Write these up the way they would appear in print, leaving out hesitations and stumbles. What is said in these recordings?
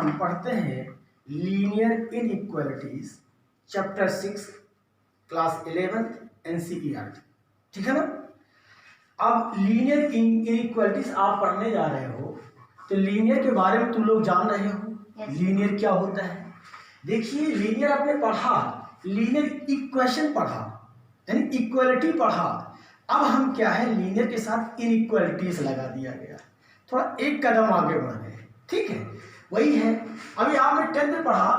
हम पढ़ते हैं linear inequalities chapter 6 class 11 NCERT, ठीक है ना। अब लीनियर इनइक्वालिटीज आप पढ़ने जा रहे हो तो लीनियर के बारे में तुम लोग जान रहे हो। लीनियर क्या होता है? देखिए, लीनियर आपने पढ़ा, लीनियर इक्वेशन पढ़ा यानी इक्वालिटी पढ़ा। अब हम क्या है, लीनियर के साथ इनइक्वालिटीज लगा दिया गया, थोड़ा एक कदम आगे बढ़ गए, ठीक है। वही है, अभी आपने 10th में पढ़ा,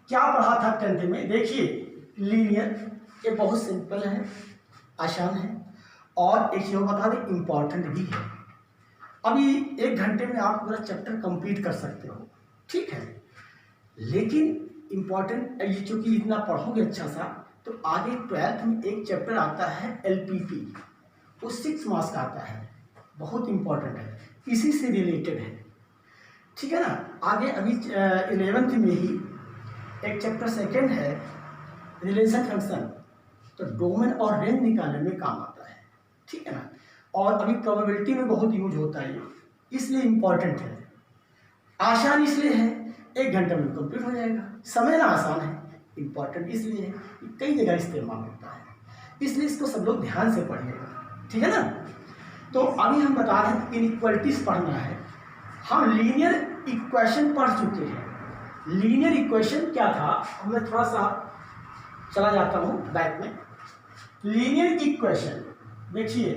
क्या पढ़ा था 10th में? देखिए, लीनियर ये बहुत सिंपल है, आसान है, और एक चीज बता दें, इम्पॉर्टेंट भी है। अभी 1 घंटे में आप पूरा चैप्टर कंप्लीट कर सकते हो, ठीक है। लेकिन इम्पॉर्टेंट ये, चूंकि इतना पढ़ोगे अच्छा सा, तो आगे 12th में एक चैप्टर आता है एलपीपी, वो 6 मार्क्स का आता है, बहुत इंपॉर्टेंट है, इसी से रिलेटेड है, ठीक है ना। आगे अभी 11th में ही एक चैप्टर 2 है रिलेशन फंक्शन, तो डोमेन और रेंज निकालने में काम आता है, ठीक है ना। और अभी प्रोबेबिलिटी में बहुत यूज होता है, इसलिए इम्पॉर्टेंट है, आसान इसलिए है, 1 घंटे में कंप्लीट हो जाएगा। समय ना आसान है, इम्पॉर्टेंट इसलिए है कि कई जगह इस्तेमाल होता है, इसलिए इसको सब लोग ध्यान से पढ़िएगा, ठीक है ना। तो अभी हम बता रहे हैं इनइक्वालिटीज पढ़ना है। हम लीनियर इक्वेशन पढ़ चुके हैं। लीनियर इक्वेशन क्या था, मैं थोड़ा सा चला जाता हूँ बैक में। लीनियर इक्वेशन, देखिए,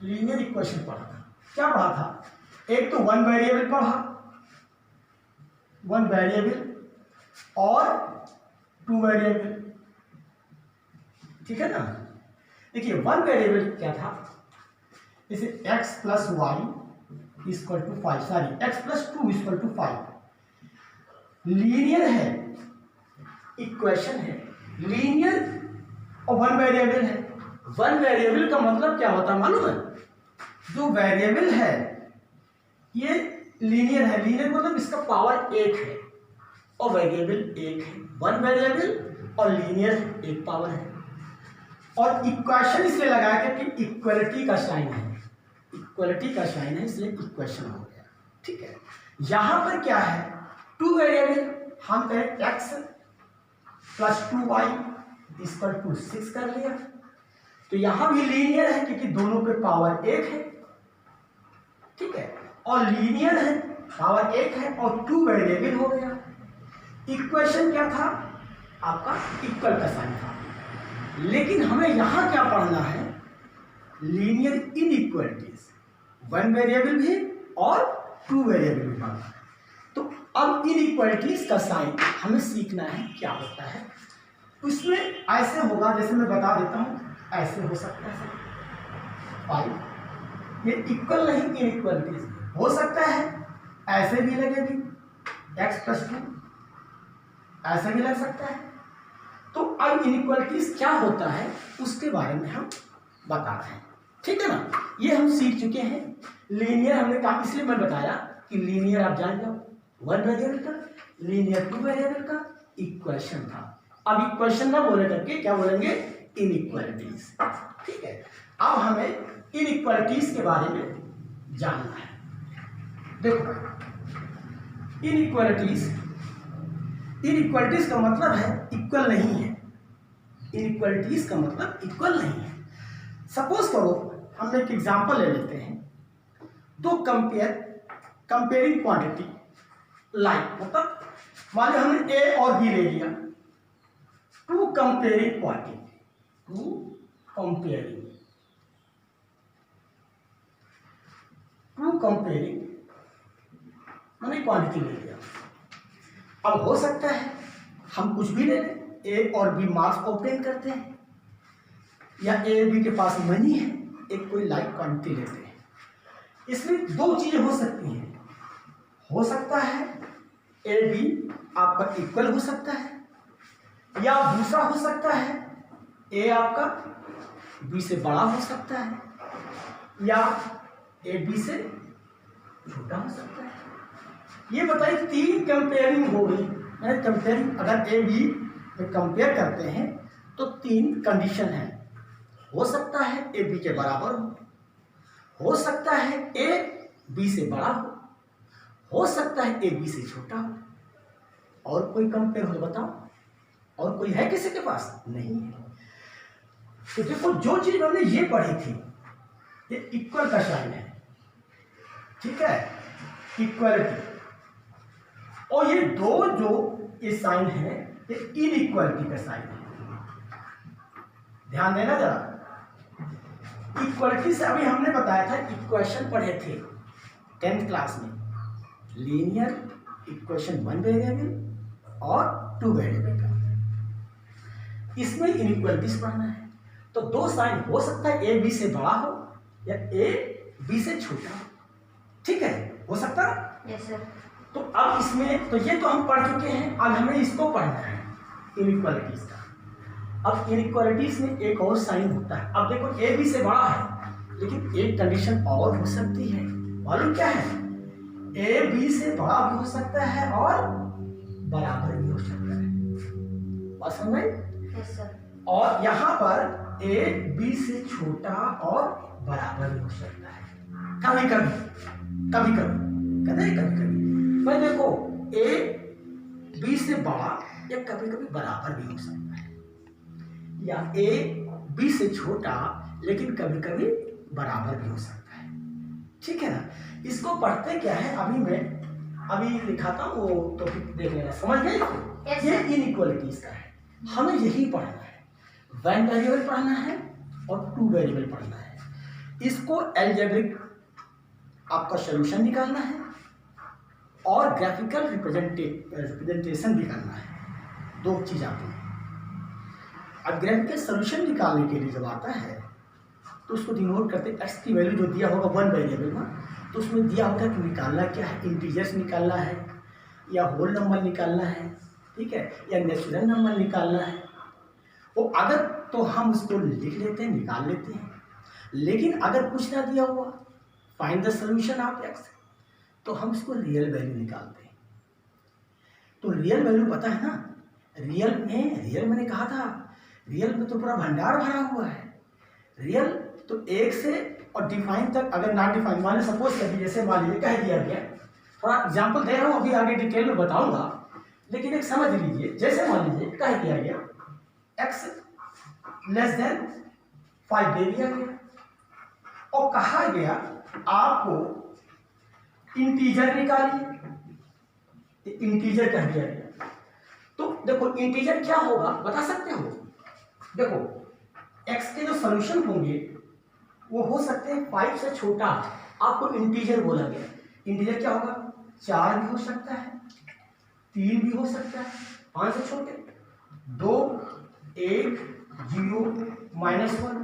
लीनियर इक्वेशन पढ़ा था, क्या पढ़ा था? एक तो 1 वेरिएबल पढ़ा, 1 वेरिएबल और 2 वेरिएबल, ठीक है ना। देखिए, 1 वेरिएबल क्या था, जैसे x plus y equal to 5, sorry x plus 2 equal to 5। Linear है, इक्वेशन है, लीनियर और 1 वेरिएबल है। 1 वेरिएबल का मतलब क्या होता है मालूम है? जो वेरिएबल है ये लीनियर है, लीनियर मतलब इसका पावर 1 है और वेरिएबल 1 है। 1 वेरिएबल और लीनियर 1 पावर है। और इक्वेशन इसलिए लगाया कि इक्वलिटी का साइन है, इक्वलिटी का साइन है, इसलिए इक्वेशन हो गया, ठीक है। यहां पर क्या है, 2 वेरिएबल, हम कहें x plus 2y equal to 6 कर लिया, तो यहां भी लीनियर है क्योंकि दोनों पे पावर 1 है, ठीक है। और लीनियर है, पावर 1 है और 2 वेरिएबल हो गया। इक्वेशन क्या था आपका? इक्वल का साइन था। लेकिन हमें यहां क्या पढ़ना है? लीनियर इनइक्वालिटीज, 1 वेरिएबल भी और 2 वेरिएबल भी पढ़ना है। तो अब इनइक्वालिटीज का साइन हमें सीखना है, क्या होता है उसमें। ऐसे होगा, जैसे मैं बता देता हूं, ऐसे हो सकता है 5, ये इक्वल नहीं, इनइक्वालिटीज हो सकता है, ऐसे भी लगेगी x प्लस 2, ऐसे भी लग सकता है। तो अब इनइक्वालिटीज क्या होता है उसके बारे में हम बता रहे हैं, ठीक है ना। ये हम सीख चुके हैं। लीनियर हमने कहा, इसलिए मैं बताया कि लीनियर आप जान जाओ, 1 वेरिएबल का, लीनियर 2 वेरिएबल का इक्वेशन था। अब इक्वेशन ना बोले करके क्या बोलेंगे? इनइक्वालिटीज, ठीक है। अब हमें इनइक्वालिटीज के बारे में जानना है। देखो, इनइक्वालिटीज, इनइक्वालिटीज का मतलब है इक्वल नहीं है। इनइक्वालिटीज का मतलब इक्वल नहीं है। सपोज करो, हम एक एग्जांपल ले लेते हैं, दो कंपेयरिंग क्वांटिटी, लाइक मतलब मान लो हमने ए और बी ले लिया, 2 कंपेयरिंग क्वांटिटी, 2 कंपेयरिंग मैंने क्वांटिटी ले लिया। अब हो सकता है हम कुछ भी ले लें, ए और बी मार्क्स ऑब्टेन करते हैं, या ए बी के पास मनी है, एक कोई लाइक क्वांटिटी लेते हैं। इसमें 2 चीजें हो सकती हैं, हो सकता है ए बी आपका इक्वल हो सकता है, या दूसरा हो सकता है ए आपका बी से बड़ा हो सकता है, या ए बी से छोटा हो सकता है। ये बताइए, 3 कंपेयरिंग हो गई। मैंने कंपेयरिंग, अगर ए बी में कंपेयर करते हैं तो 3 कंडीशन है। हो सकता है ए बी के बराबर हो सकता है ए बी से बड़ा हो सकता है ए बी से छोटा हो। और कोई कंपेयर हो तो बताओ, और कोई है किसी के पास? नहीं है। तो देखो जो चीज हमने ये पढ़ी थी, ये इक्वल का साइन है, ठीक है, इक्वलिटी। और ये दो जो ये साइन है ये इनइक्वालिटी का साइन है। ध्यान देना जरा, इक्वलिटी से अभी हमने बताया था, इक्वेशन पढ़े थे 10th क्लास में, लीनियर इक्वेशन 1 वेरिएबल और 2 वेरिएबल का। इसमें इनइक्वालिटीज पढ़ना है। तो दो साइन हो सकता है ए बी से बड़ा हो या ए बी से छोटा हो, ठीक है, हो सकता है। Yes sir. तो अब इसमें तो ये तो हम पढ़ चुके हैं, अब हमें इसको पढ़ना है इनइक्वालिटीज का। अब इनइक्वालिटीज में एक और साइन होता है। अब देखो ए बी से बड़ा है, लेकिन एक कंडीशन और हो सकती है, मालूम क्या है? ए बी से बड़ा भी हो सकता है और बराबर भी हो सकता है। बात समझ में? Yes sir. और यहाँ पर ए बी से छोटा और बराबर भी हो सकता है, कभी कभी कहते हैं कभी कभी। भाई देखो ए बी से बड़ा या कभी कभी बराबर भी हो सकता है, या ए बी से छोटा लेकिन कभी कभी बराबर भी हो सकता है, ठीक है ना। इसको पढ़ते क्या है, अभी लिखाता हूँ, वो टॉपिक देख लेना, समझ गए? Yes, ये इनइक्वालिटीज का है, हमें यही पढ़ना है। 1 वेरिएबल पढ़ना है और 2 वेरिएबल पढ़ना है। इसको अलजेब्रिक आपका सॉल्यूशन निकालना है और ग्राफिकल रिप्रेजेंटेशन भी करना है। दो चीज आती है। अब ग्राफिकल सॉल्यूशन निकालने के लिए जब आता है तो उसको डिनोट करते एक्स की वैल्यू जो दिया होगा 1 वेरिएबल में, तो उसमें दिया होगा कि निकालना क्या है, इंटीजर्स निकालना है या होल नंबर निकालना है, ठीक है, या नेचुरल नंबर निकालना है। वो अगर तो हम उसको लिख लेते हैं, निकाल लेते हैं। लेकिन अगर कुछ ना दिया हुआ, find the solution of x, तो हम उसको रियल वैल्यू निकालते हैं। तो रियल वैल्यू पता है ना, रियल मैंने कहा था, रियल में तो पूरा भंडार भरा हुआ है। रियल तो 1 से और डिफाइन तक, अगर नॉट डिफाइन, मान लीजिए सपोज कर जैसे मान लीजिए कह दिया गया, थोड़ा एग्जांपल दे रहा हूँ, अभी आगे डिटेल में बताऊंगा, लेकिन एक समझ लीजिए। जैसे मान लीजिए कह दिया गया x लेस देन 5 दे दिया गया और कहा गया आपको इंटीजर निकालिए, इंटीजर कह दिया गया। तो देखो इंटीजर क्या होगा बता सकते हो? देखो x के जो सॉल्यूशन होंगे वो हो सकते हैं 5 से छोटा, आपको इंटीजर बोला गया। इंटीजर क्या होगा? 4 भी हो सकता है, 3 भी हो सकता है, 5 से छोटे, 2, 1, 0, -1,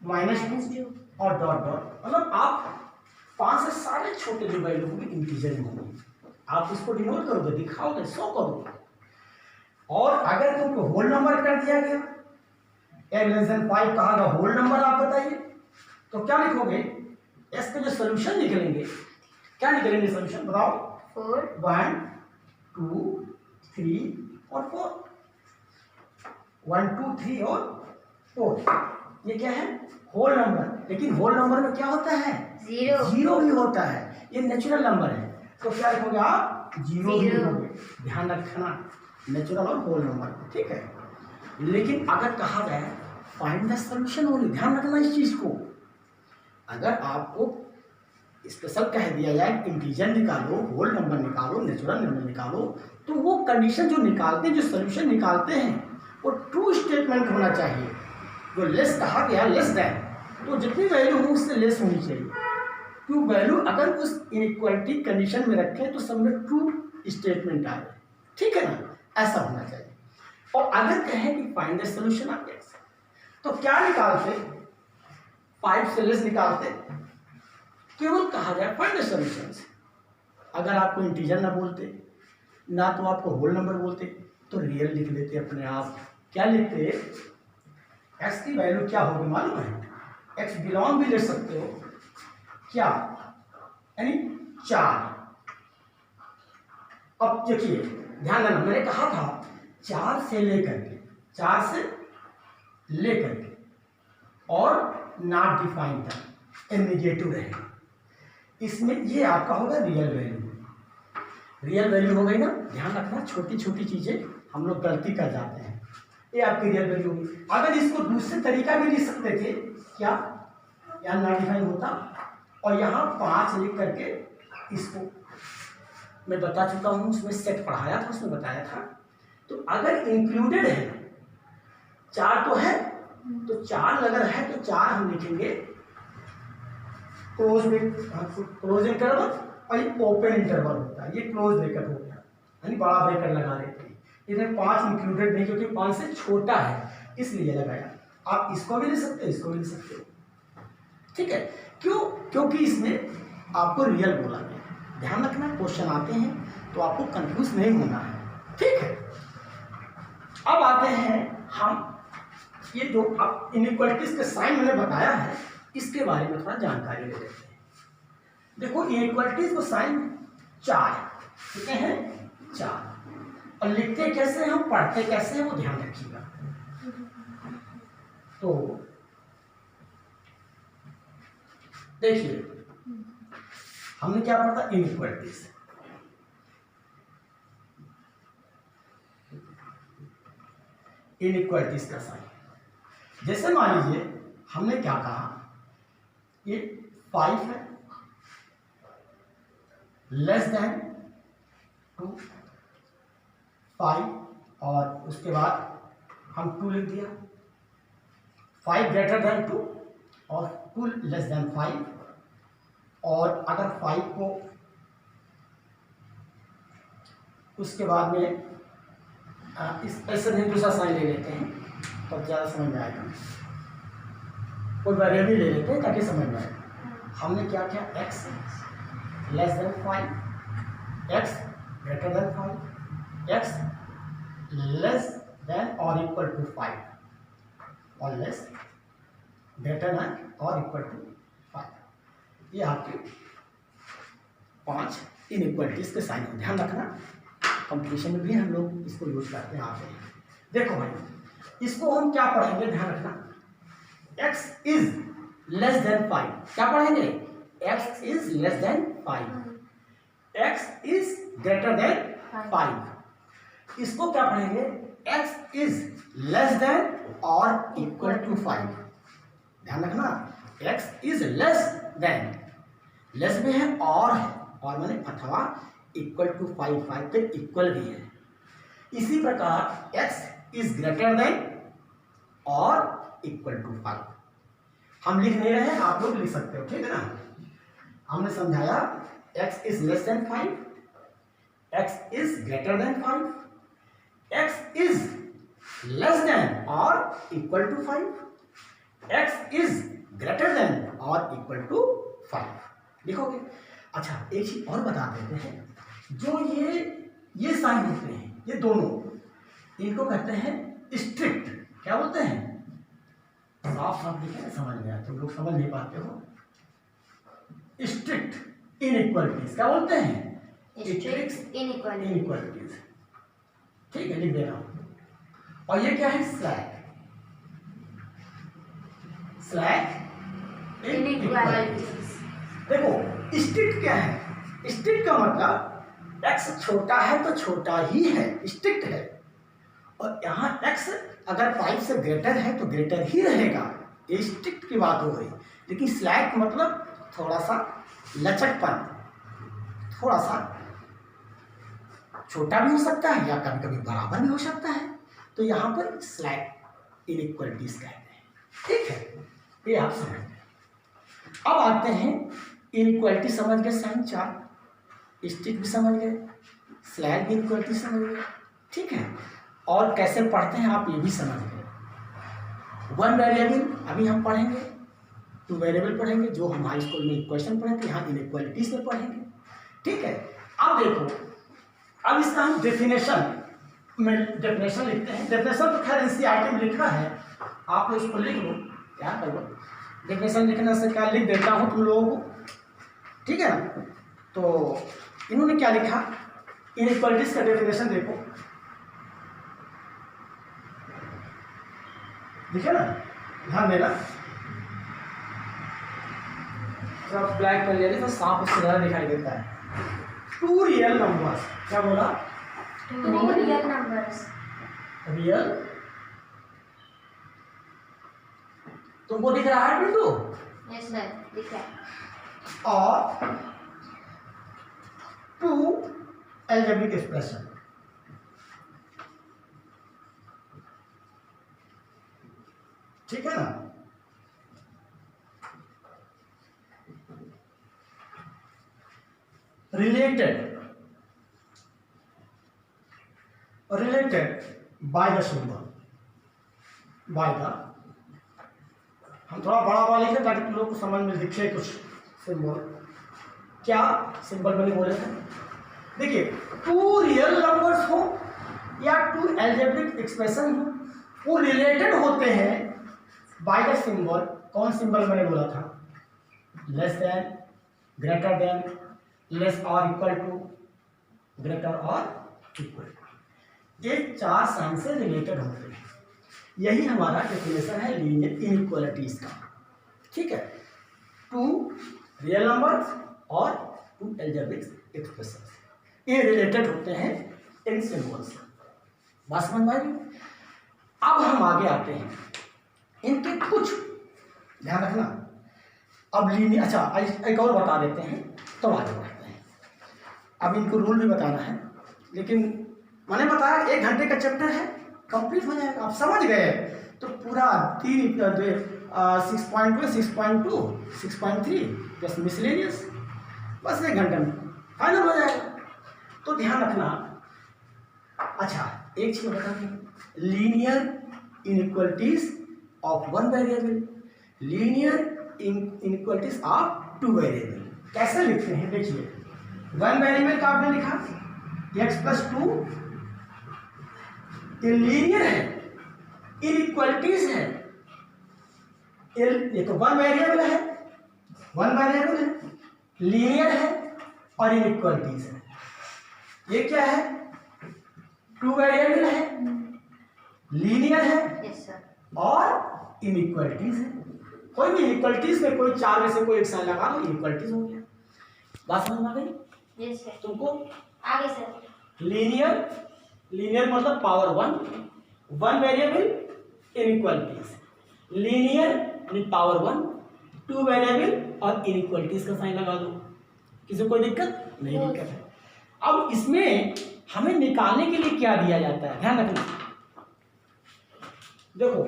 -2 और डॉट डॉट, मतलब आप 5 से सारे छोटे जो वैल्यू होंगे इंटीजर में होंगे। आप इसको डिनोट करोगे, दिखाओगे, शो करोगे। और अगर तुमको होल नंबर कर दिया गया, n<5 कहा गया होल नंबर, आप बताइए तो क्या लिखोगे? एस के जो सोल्यूशन निकलेंगे, क्या निकलेंगे सोल्यूशन बताओ? 4, 1, 2, 3 और 4, 1, 2, 3 और 4। ये क्या है? Whole number. लेकिन होल नंबर में क्या होता है? 0 भी होता है। ये नेचुरल नंबर है, तो क्या लिखोगे आप? 0 भी लिखोगे। ध्यान रखना, नेचुरल और होल नंबर, ठीक है। लेकिन अगर कहा जाए फाइंड द सॉल्यूशन ओनली, ध्यान रखना इस चीज को। अगर आपको स्पेशल कह दिया जाए इंटीजर निकालो, होल नंबर निकालो, नेचुरल नंबर निकालो, तो वो कंडीशन जो निकालते हैं, जो सोल्यूशन निकालते हैं, वो ट्रू स्टेटमेंट होना चाहिए। जो लेस कहा गया, लेस देन, तो जितनी वैल्यू हो उससे लेस होनी चाहिए। क्यों? वैल्यू अगर उस इनइक्वालिटी कंडीशन में रखें तो सब में ट्रू स्टेटमेंट आए, ठीक है ना, ऐसा होना चाहिए। और अगर कहें कि find the solution of x, तो क्या निकालते? 5 से लेस निकालते। केवल कहा जाए फाइंड द सॉल्यूशन। अगर आपको इंटीजर ना बोलते, ना तो आपको होल नंबर बोलते, तो रियल लिख लेते अपने आप। क्या लिखते? एक्स की वैल्यू क्या होगी मालूम है? एक्स बिलोंग भी ले सकते हो, क्या, यानी 4। अब देखिए ध्यान देना, मैंने कहा था 4 से लेकर के और नॉट डिफाइन तक नेगेटिव रहेगा। इसमें ये आपका होगा रियल वैल्यू, रियल वैल्यू हो गई ना। ध्यान रखना, छोटी छोटी चीज़ें हम लोग गलती कर जाते हैं। ये आपकी रियल वैल्यू होगी। अगर इसको दूसरे तरीका भी लिख सकते थे, क्या यहाँ ना डिफाइन होता और यहाँ 5 लिख करके इसको मैं बता चुका हूँ, उसमें सेट पढ़ाया था, उसमें बताया था। तो अगर इंक्लूडेड है 4 तो है, तो 4 अगर है तो 4 हम लिखेंगे क्लोज इंटरवल और ये ओपन इंटरवल होता है, ये क्लोज ब्रैकेट हो गया, यानी बड़ा ब्रैकेट लगा देते हैं। इधर 5 इंक्लूडेड नहीं क्योंकि 5 से छोटा है इसलिए लगाया। आप इसको भी ले सकते हो, इसको भी ले सकते हो, ठीक है। क्यों? क्योंकि इसमें आपको रियल बोला गया। ध्यान रखना, क्वेश्चन आते हैं तो आपको कंफ्यूज नहीं होना है, ठीक है। अब आते हैं हम ये जो अब इनइक्वालिटीज के साइन मैंने बताया है, इसके बारे में थोड़ा जानकारी ले लेते हैं। देखो इनइक्वालिटीज को साइन 4 कितने हैं? 4। और लिखते कैसे हैं, हम पढ़ते कैसे हैं, वो ध्यान रखिएगा। तो देखिए हमने क्या पढ़ा था, इनइक्वालिटीज। इनइक्वालिटीज का साइन, जैसे मान लीजिए हमने क्या कहा, ये 5 है लेस देन 2, 5 और उसके बाद हम 2 लिख दिया, 5 ग्रेटर देन 2 और 2 लेस देन 5। और अगर 5 को उसके बाद में इस ऐसे नहीं दूसरा साइन ले लेते हैं तब ज़्यादा समझ में आएगा। कोई वेरिएबल ले लेते हैं ताकि समझ में आए। हमने क्या किया, x less than 5, x greater than 5, x less than और इक्वल टू 5 और लेस ग्रेटर देन और इक्वल टू 5। ये आपके 5 इनइक्वालिटीज के साइन। ध्यान रखना, कंपटीशन में भी हम लोग इसको यूज करते हैं। आते हैं, देखो भाई इसको हम क्या पढ़ेंगे, ध्यान रखना, x इज लेस देन 5, क्या पढ़ेंगे, x is less than 5, x is greater than 5। इसको क्या पढ़ेंगे, x इज लेस देन और इक्वल टू 5। ध्यान रखना, x is less then, less में है और मैंने अथवा इक्वल टू 5, 5 के इक्वल भी है। इसी प्रकार x इज ग्रेटर देन और इक्वल टू 5 हम लिख नहीं रहे हैं, आप लोग लिख सकते हो, ठीक है ना। हमने समझाया x is less than 5, x is greater than 5, x is less than और equal to 5, x is greater than और इक्वल टू 5 लिखोगे। अच्छा एक चीज और बता देते हैं, जो ये साइन होते हैं, ये दोनों, इनको कहते हैं स्ट्रिक्ट। क्या बोलते हैं, साफ साफ लिखे ना, समझ में आए, तुम लोग समझ नहीं पाते हो। स्ट्रिक्ट इनइक्वालिटीज क्या बोलते हैं, स्ट्रिक्ट इनइक्वालिटीज, ठीक है, लिख दे रहा हूं। और ये क्या है, स्लैक, स्लैक इनइक्वालिटीज। देखो स्ट्रिक्ट क्या है, स्ट्रिक्ट का मतलब x छोटा है तो छोटा ही है, स्ट्रिक्ट है। और यहाँ x अगर 5 से ग्रेटर है तो ग्रेटर ही रहेगा, ये स्ट्रिक्ट की बात हो गई। लेकिन स्लैक मतलब थोड़ा सा लचकपन, थोड़ा सा छोटा भी हो सकता है या कभी कभी बराबर भी हो सकता है, तो यहाँ पर स्लैक इनइक्वालिटीज कहते हैं, ठीक है, ये आप समझ गए। अब आते हैं इनइक्वालिटी समझ गए, साइन 4, स्ट्रिक्ट भी समझ गए, स्लैक भी इनइक्वालिटी समझ गए, ठीक है। और कैसे पढ़ते हैं आप ये भी समझ गए। 1 वेरिएबल अभी हम पढ़ेंगे, 2 वेरिएबल पढ़ेंगे जो हम हाई स्कूल में इक्वेशन पढ़े थे, यहाँ इनइक्वालिटीज में पढ़ेंगे, ठीक है। अब देखो, अब इसका हम डेफिनेशन में डेफिनेशन लिखते हैं। डेफिनेशन तो खैर एनसीईआरटी में लिखा है, आप लोग इसको लिख लो, क्या करो, डेफिनेशन लिखने से क्या लिख देता हूँ तुम लोगों को, ठीक है ना। तो इन्होंने क्या लिखा, इनइक्वालिटीज का डेफिनेशन देखो, देखिए ना, ध्यान देना, जब ब्लैक कर लिया तो साफ उससे ज़्यादा दिखाई देता है। टू रियल नंबर्स, क्या बोला? Two real numbers. रियल, तुमको दिख रहा है बिल्डू? Yes sir. दिख रहा है. और टू एल्जेब्रिक एक्सप्रेशन, ठीक है ना? Related by the symbol, by the, हम थोड़ा बड़ा वाले लिखे ताकि तुम लोग को समझ में दिखे कुछ सिंबल। क्या सिंबल मैंने बोले थे? देखिए, टू रियल नंबर्स हो या टू एल्जेब्रिक एक्सप्रेशन हो, वो रिलेटेड होते हैं बाय द सिंबल। कौन सिंबल मैंने बोला था? Less than, greater than, less और इक्वल टू, ग्रेटर और इक्वल टू, ये चार साइन से रिलेटेड होते हैं। यही हमारा डेफिनेशन है लीनियर इनइक्वालिटीज का, ठीक है? टू रियल नंबर्स और टू एल्जेब्रिक एक्सप्रेशन, ये रिलेटेड होते हैं इन सिंबल्स। बात समझ में आई? अब हम आगे आते हैं, इनके कुछ ध्यान रखना। अब लीनियर, अच्छा एक और बता देते हैं तो आगे बढ़ते हैं। अब इनको रूल भी बताना है, लेकिन मैंने बताया 1 घंटे का चैप्टर है, कंप्लीट हो जाएगा। आप समझ गए तो पूरा 6.2, 6.2, 6.3 प्लस मिसलेनियस, बस 1 घंटे में फाइनल हो जाएगा। तो ध्यान रखना। अच्छा, एक चीज बता दें, linear inequalities of one variable, linear inequalities of two variable कैसे लिखते हैं? देखिए, वन वेरिएबल का आपने लिखा x प्लस 2, ये लीनियर है, इनइक्वालिटीज है। ये तो वन वेरिएबल है, लीनियर है और इनइक्वालिटीज है। ये क्या है? टू वेरिएबल है, लीनियर है Yes sir. और इनइक्वालिटीज है। कोई भी इनइक्वालिटीज में कोई चार में से कोई एक साइन लगा लो, इनइक्वालिटीज हो गया। बात समझ में आ गई Yes sir. तुमको? आगे सर. लीनियर मतलब power one variable inequalities, linear power 1, two variable और इनइक्वालिटीज का साइन लगा दो। किसी को कोई दिक्कत नहीं? दिक्कत है। अब इसमें हमें निकालने के लिए क्या दिया जाता है, ध्यान रखना। देखो,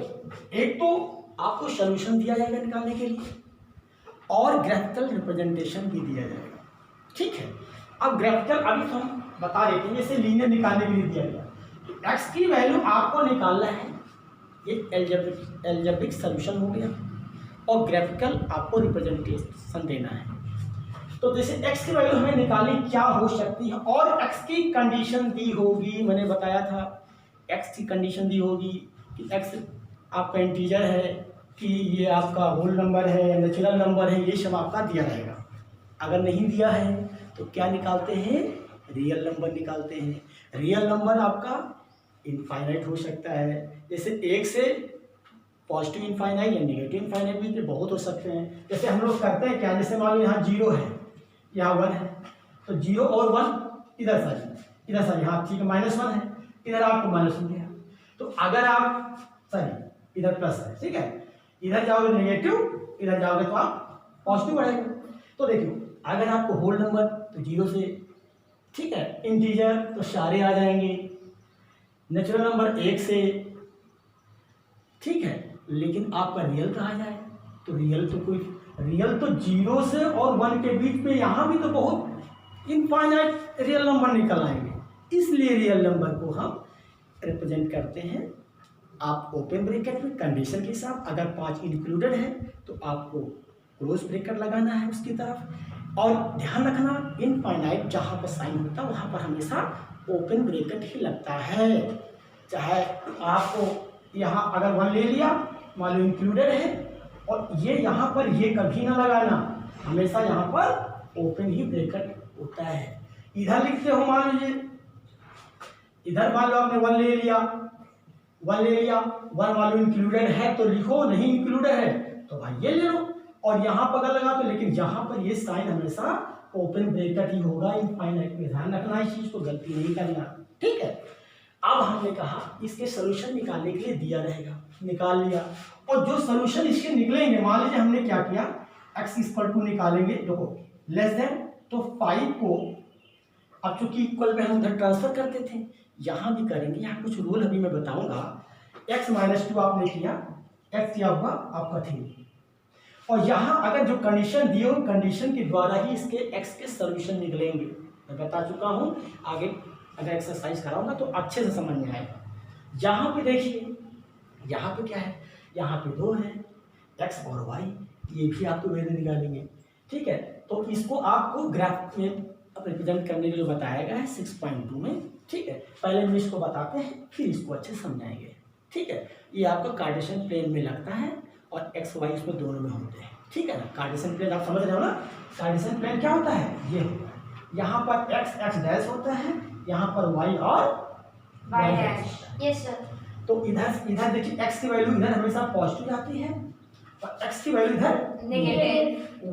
एक तो आपको सॉल्यूशन दिया जाएगा निकालने के लिए और ग्राफिकल रिप्रेजेंटेशन भी दिया जाएगा, ठीक है? अब ग्राफिकल अभी तो हम बता देते हैं, जैसे लीनियर निकालने के लिए दिया गया तो x की वैल्यू आपको निकालना है, ये एल्जेब्रिक सॉल्यूशन हो गया, और ग्राफिकल आपको रिप्रेजेंटेशन देना है। तो जैसे x की वैल्यू हमें निकालनी क्या हो सकती है, और x की कंडीशन दी होगी, मैंने बताया था x की कंडीशन दी होगी कि x आपका इंटीजर है कि ये आपका होल नंबर है, नेचुरल नंबर है, ये सब आपका दिया रहेगा। अगर नहीं दिया है तो क्या निकालते हैं? रियल नंबर निकालते हैं। रियल नंबर आपका इनफाइनाइट हो सकता है, जैसे 1 से पॉजिटिव इनफाइनाइट या नेगेटिव इनफाइनाइट भी बहुत हो सकते हैं। जैसे हम लोग करते हैं क्या, जैसे मान लो यहाँ 0 है, यहाँ 1 है, तो 0 और 1 इधर सारी हाँ ठीक है, -1 है, इधर आपको -1 दिया। तो अगर आप सॉरी इधर प्लस है, ठीक है, इधर जाओगे नेगेटिव, इधर जाओगे तो आप पॉजिटिव बढ़ेगा। तो देखिए, अगर आपको होल नंबर तो 0 से, ठीक है, इंटीजर तो सारे आ जाएंगे, नेचुरल नंबर 1 से, ठीक है, लेकिन आपका रियल कहा जाए तो रियल तो 0 से और 1 के बीच में यहाँ भी तो बहुत इनफाइनाइट रियल नंबर निकल आएंगे। इसलिए रियल नंबर को हम रिप्रेजेंट करते हैं। आप ओपन ब्रैकेट में कंडीशन के साथ, अगर 5 इंक्लूडेड है तो आपको क्लोज ब्रैकेट लगाना है उसकी तरफ। और ध्यान रखना, इनफाइनाइट जहाँ पर साइन होता है वहाँ पर हमेशा ओपन ब्रैकेट ही लगता है। चाहे आपको यहाँ अगर 1 ले लिया, मान लो इंक्लूडेड है, और ये यहाँ पर ये कभी ना लगाना, हमेशा यहाँ पर ओपन ही ब्रैकेट होता है। इधर लिखते हो, मान लीजिए इधर मान लो आपने 1 ले लिया, 1 मान लो इंक्लूडेड है तो लिखो, नहीं इंक्लूडेड है तो भाई ये ले लो, और यहाँ पर अगर लगा तो, लेकिन यहाँ पर ये साइन हमेशा ओपन ब्रैकेट ही होगा इनफाइनाइट में, ध्यान रखना इस चीज को, गलती नहीं करना, ठीक है। अब हमने कहा इसके सोल्यूशन निकालने के लिए दिया रहेगा, निकाल लिया, और जो सोल्यूशन इसके निकलेंगे, मान लीजिए हमने क्या किया, x इक्वल टू निकालेंगे, देखो लेस देन, तो 5 को अब चूंकि इक्वल पे हम उधर ट्रांसफर करते थे, यहाँ भी करेंगे, यहाँ कुछ रूल अभी मैं बताऊंगा। x माइनस 2 आपने किया, x क्या हुआ आपका 3, और यहाँ अगर जो कंडीशन दी हो, कंडीशन के द्वारा ही इसके x के सोल्यूशन निकलेंगे, मैं बता चुका हूँ, आगे अगर एक्सरसाइज कराऊंगा तो अच्छे से समझ में आएगा। यहाँ पे देखिए, यहाँ पे क्या है, यहाँ पे 2 है, x और y, ये भी आपको वैल्यू निकालेंगे, ठीक है। तो इसको आपको ग्राफ में रिप्रेजेंट करने के लिए बताया गया है 6.2 में, ठीक है। पहले हम इसको बताते हैं, फिर इसको अच्छे समझाएंगे, ठीक है। ये आपका कार्टेशियन प्लेन में लगता है और एक्स वाई इसमें दोनों में होते हैं, ठीक है ना। कार्टेशियन प्लेन आप समझ रहे हो ना, कार्टेशियन प्लेन क्या होता है, ये होता है, यहाँ पर एक्स एक्स डैश होता है, यहाँ पर वाई और y dash, yes sir, तो इधर देखिए x की वैल्यू इधर हमेशा पॉजिटिव आती है और x की वैल्यू इधर negative,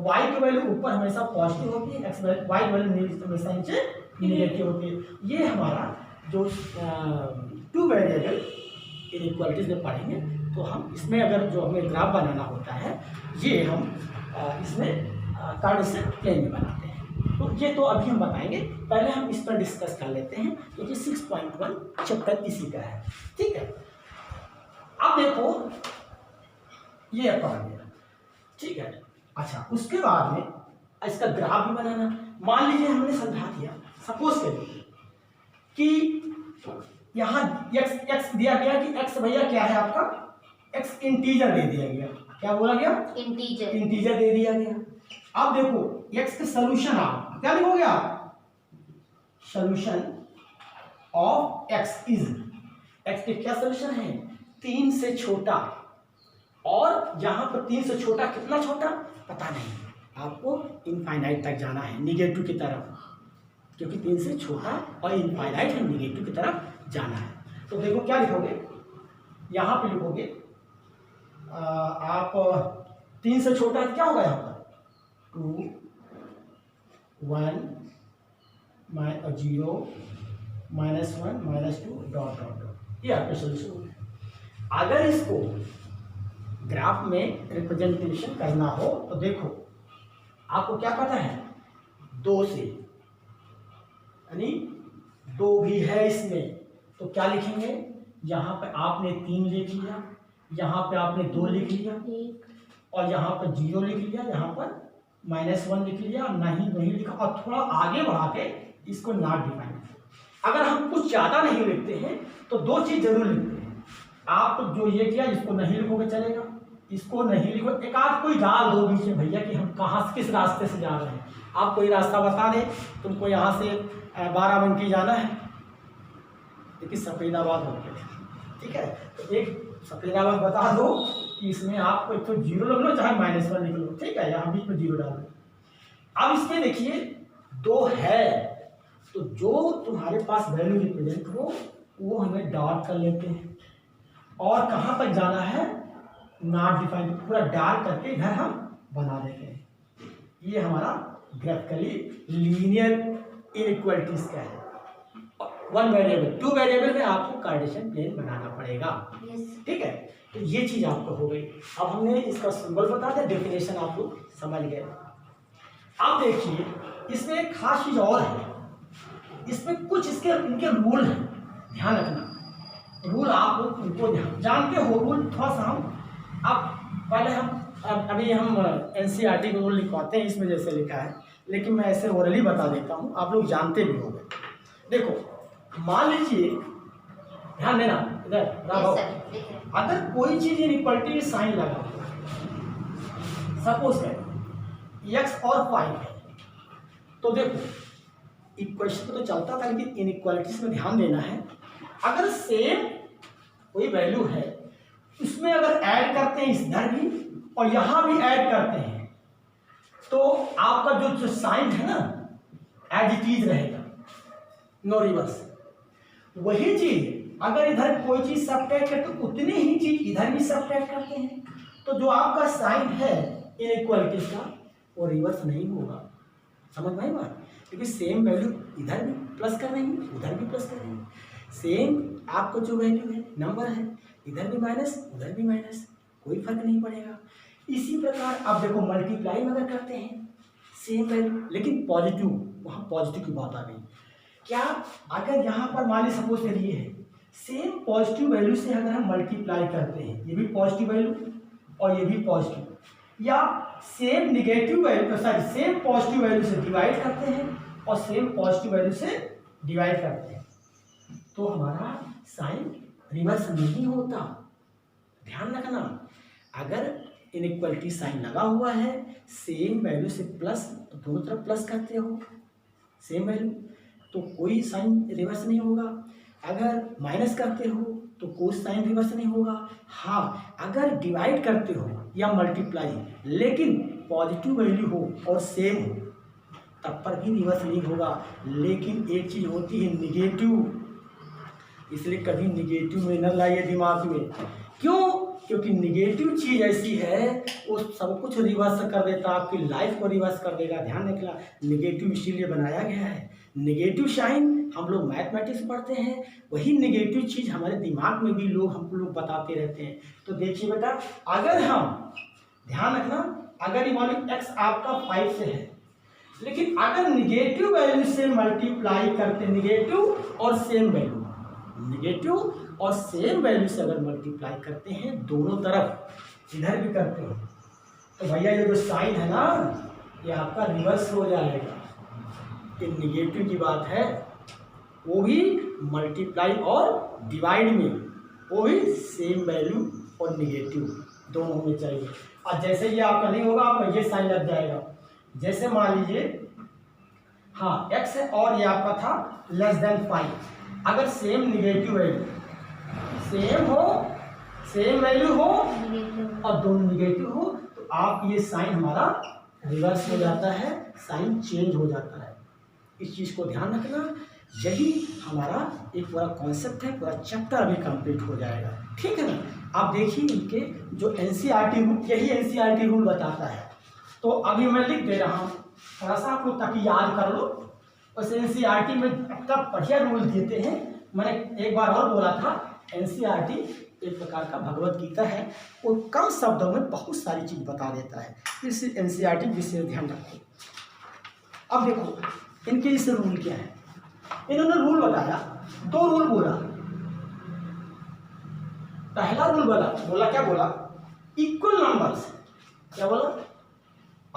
y की वैल्यू ऊपर हमेशा पॉजिटिव होती है, x y की वैल्यू हमेशा नीचे नेगेटिव होती है। ये हमारा जो 2 वेरिएबल इनइक्वालिटीज में पढ़ेंगे, तो हम इसमें अगर जो हमें ग्राफ बनाना होता है, ये हम इसमें कार्टेशियन प्लेन में बनाते हैं। तो ये तो अभी हम बताएंगे, पहले हम इस पर डिस्कस कर लेते हैं, क्योंकि 6.1 चैप्टर इसी का है, ठीक है। अब देखो ये पढ़ गया, ठीक है। अच्छा, उसके बाद में इसका ग्राफ भी बनाना, मान लीजिए हमने समझा दिया, सपोज करिए कि यहाँ x दिया गया कि x भैया क्या है आपका, x इंटीजर दे दिया गया, क्या बोला गया, इंटीजर दे दिया गया। अब देखो x के सोल्यूशन आप क्या लिखोगे, आप solution of x is, x के क्या सोल्यूशन है, 3 से छोटा, और यहाँ पर 3 से छोटा कितना छोटा पता नहीं, आपको इनफाइनाइट तक जाना है, निगेटिव की तरफ, क्योंकि 3 से छोटा और इनफाइनाइट है, निगेटिव की तरफ जाना है। तो देखो क्या लिखोगे, यहाँ पे लिखोगे आप 3 से छोटा क्या होगा, यहाँ पर 2 1 0 -1 -2 डॉट डॉट डॉट, ये आपका सोल्यूशन है। अगर इसको ग्राफ में रिप्रेजेंटेशन करना हो तो देखो आपको क्या पता है, 2 से, यानी 2 भी है इसमें, तो क्या लिखेंगे, यहाँ पे आपने 3 लिख लिया, यहाँ पे आपने 2 लिख लिया, और यहाँ पर 0 लिख लिया, यहाँ पर -1 लिख लिया, नहीं लिखा, और थोड़ा आगे बढ़ा के इसको नॉट डिफाइन। अगर हम कुछ ज़्यादा नहीं लिखते हैं तो 2 चीज़ जरूर लिखते हैं, आप जो ये किया इसको नहीं लिखोगे चलेगा, इसको नहीं लिखो, एक आध कोई डाल दो बीच में भैया कि हम कहाँ से किस रास्ते से जा रहे हैं, आप कोई रास्ता बता दें, तुमको यहाँ से 12 जाना है, लेकिन सफेदाबाद हो गया, ठीक है, तो एक सफेदाबाद बता दो कि इसमें आपको एक तो 0 लग लो, चाहे -1 लिख लो, ठीक है, यहाँ बीच में 0 डाल दो। अब इसमें देखिए 2 है, तो जो तुम्हारे पास वैल्यू रिप्रेजेंट हो वो हमें डॉट कर लेते हैं, और कहाँ तक जाना है नॉट डिफाइन, पूरा डार्क करके इधर हम बना देते हैं। ये हमारा ग्राफिकली लीनियर इनइक्वालिटीज का है। 1 वेरिएबल 2 वेरिएबल में आपको कार्टेशियन प्लेन बनाना पड़ेगा, ठीक है। तो ये चीज आपको हो गई। अब हमने इसका सिंबल बता दिया, डेफिनेशन आप लोग समझ गए। अब देखिए इसमें एक खास चीज और है, इसमें कुछ इनके रूल हैं, ध्यान रखना। रूल आप लोग उनको जानते हो, रूल थोड़ा सा हम अब पहले अभी हम NCERT के रूल लिखवाते हैं, इसमें जैसे लिखा है, लेकिन मैं ऐसे ओरली बता देता हूँ, आप लोग जानते भी होंगे। देखो मान लीजिए, ध्यान देना इधर, अगर कोई चीज इनइक्वालिटी में साइन लगा, सपोज करें x और 5 है, तो देखो इक्वेशन पे तो चलता था, लेकिन इनइक्वालिटीज में ध्यान देना है। अगर सेम कोई वैल्यू है, उसमें अगर ऐड करते हैं इधर भी और यहाँ भी ऐड करते हैं, तो आपका जो साइन है ना एज इट इज रहेगा, नो रिवर्स। वही चीज अगर इधर कोई चीज सब्ट्रैक्ट करते तो उतनी ही चीज इधर भी सब्ट्रैक्ट करते हैं, तो जो आपका साइन है इनइक्वालिटीज का वो रिवर्स नहीं होगा, समझ में आई बात? क्योंकि सेम वैल्यू इधर भी प्लस कर रही है, उधर भी प्लस कर रही है। सेम आपको जो वैल्यू है नंबर है, इधर भी माइनस उधर भी माइनस, कोई फर्क नहीं पड़ेगा। इसी प्रकार आप देखो मल्टीप्लाई अगर करते हैं सेम वैल्यू लेकिन पॉजिटिव, वहाँ पॉजिटिव की बात आ गई। क्या अगर यहाँ पर मान ली सपोज करिए है सेम पॉजिटिव वैल्यू से अगर हम मल्टीप्लाई करते हैं, ये भी पॉजिटिव वैल्यू और ये भी पॉजिटिव, या same negative value sorry same positive value से डिवाइड करते हैं और सेम पॉजिटिव वैल्यू से डिवाइड करते हैं, तो हमारा साइन रिवर्स नहीं होता। ध्यान रखना, अगर इनइक्वलिटी साइन लगा हुआ है, सेम वैल्यू से प्लस, तो दोनों तरफ प्लस करते हो सेम वैल्यू, तो कोई साइन रिवर्स नहीं होगा। अगर माइनस करते हो तो कोई साइन रिवर्स नहीं होगा। हाँ, अगर डिवाइड करते हो या मल्टीप्लाई लेकिन पॉजिटिव वैल्यू हो और सेम हो, तब पर भी रिवर्स नहीं होगा। लेकिन एक चीज़ होती है निगेटिव, इसलिए कभी निगेटिव में न लाइए दिमाग में। क्यों? क्योंकि निगेटिव चीज़ ऐसी है वो सब कुछ रिवर्स कर देता, आपकी लाइफ को रिवर्स कर देगा। ध्यान रखना, निगेटिव इसीलिए बनाया गया है। निगेटिव साइन हम लोग मैथमेटिक्स पढ़ते हैं, वही निगेटिव चीज़ हमारे दिमाग में भी हमको लोग बताते रहते हैं। तो देखिए बेटा, अगर हम ध्यान रखना, अगर ये मान एक्स आपका 5 से है, लेकिन अगर निगेटिव वैल्यू से मल्टीप्लाई करते, निगेटिव और सेम वैल्यू, निगेटिव और सेम वैल्यू से अगर मल्टीप्लाई करते हैं दोनों तरफ, इधर भी करते हो, तो भैया ये जो साइन है ना, ये आपका रिवर्स हो जाएगा। ये निगेटिव की बात है, वो भी मल्टीप्लाई और डिवाइड में, वो भी सेम वैल्यू और निगेटिव दोनों होने चाहिए। और जैसे ये आपका नहीं होगा, आपका ये साइन लग जाएगा। जैसे मान लीजिए हाँ एक्स है और ये आपका था लेस देन 5, अगर सेम निगेटिव वैल्यू, सेम हो, सेम वैल्यू हो और दोनों निगेटिव हो, तो आप ये साइन हमारा रिवर्स हो जाता है, साइन चेंज हो जाता है। इस चीज़ को ध्यान रखना। यही हमारा एक पूरा कॉन्सेप्ट है, पूरा चैप्टर अभी कंप्लीट हो जाएगा, ठीक है ना। आप देखिए इनके जो एनसीईआरटी रूल, यही एनसीईआरटी रूल बताता है। तो अभी मैं लिख दे रहा हूँ थोड़ा सा आपको, ताकि याद कर लो। उस एनसीईआरटी में इतना बढ़िया रूल देते हैं। मैंने एक बार और बोला था, एनसीईआरटी एक प्रकार का भगवत गीता है, वो कम शब्दों में बहुत सारी चीज़ बता देता है। इस एनसीईआरटी विषय ध्यान रखो। अब देखो इनके इस रूल क्या है, इन्होंने रूल बताया, 2 रूल बोला। पहला रूल बोला क्या बोला, इक्वल नंबर्स, क्या बोला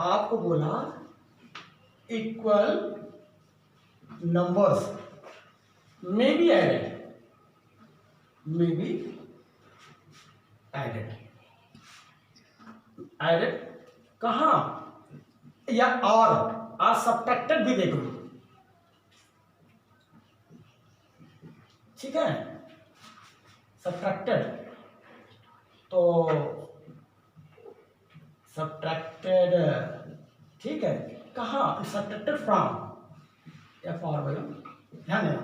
आपको, बोला equal numbers may be added कहाँ, या और सब्ट्रैक्टेड भी देख लो, ठीक है। सब्ट्रैक्टेड, तो सब्ट्रैक्टेड, ठीक है, कहाँ, सब्ट्रैक्टेड फ्रॉम या फॉर वैल्यू। ध्यान देना,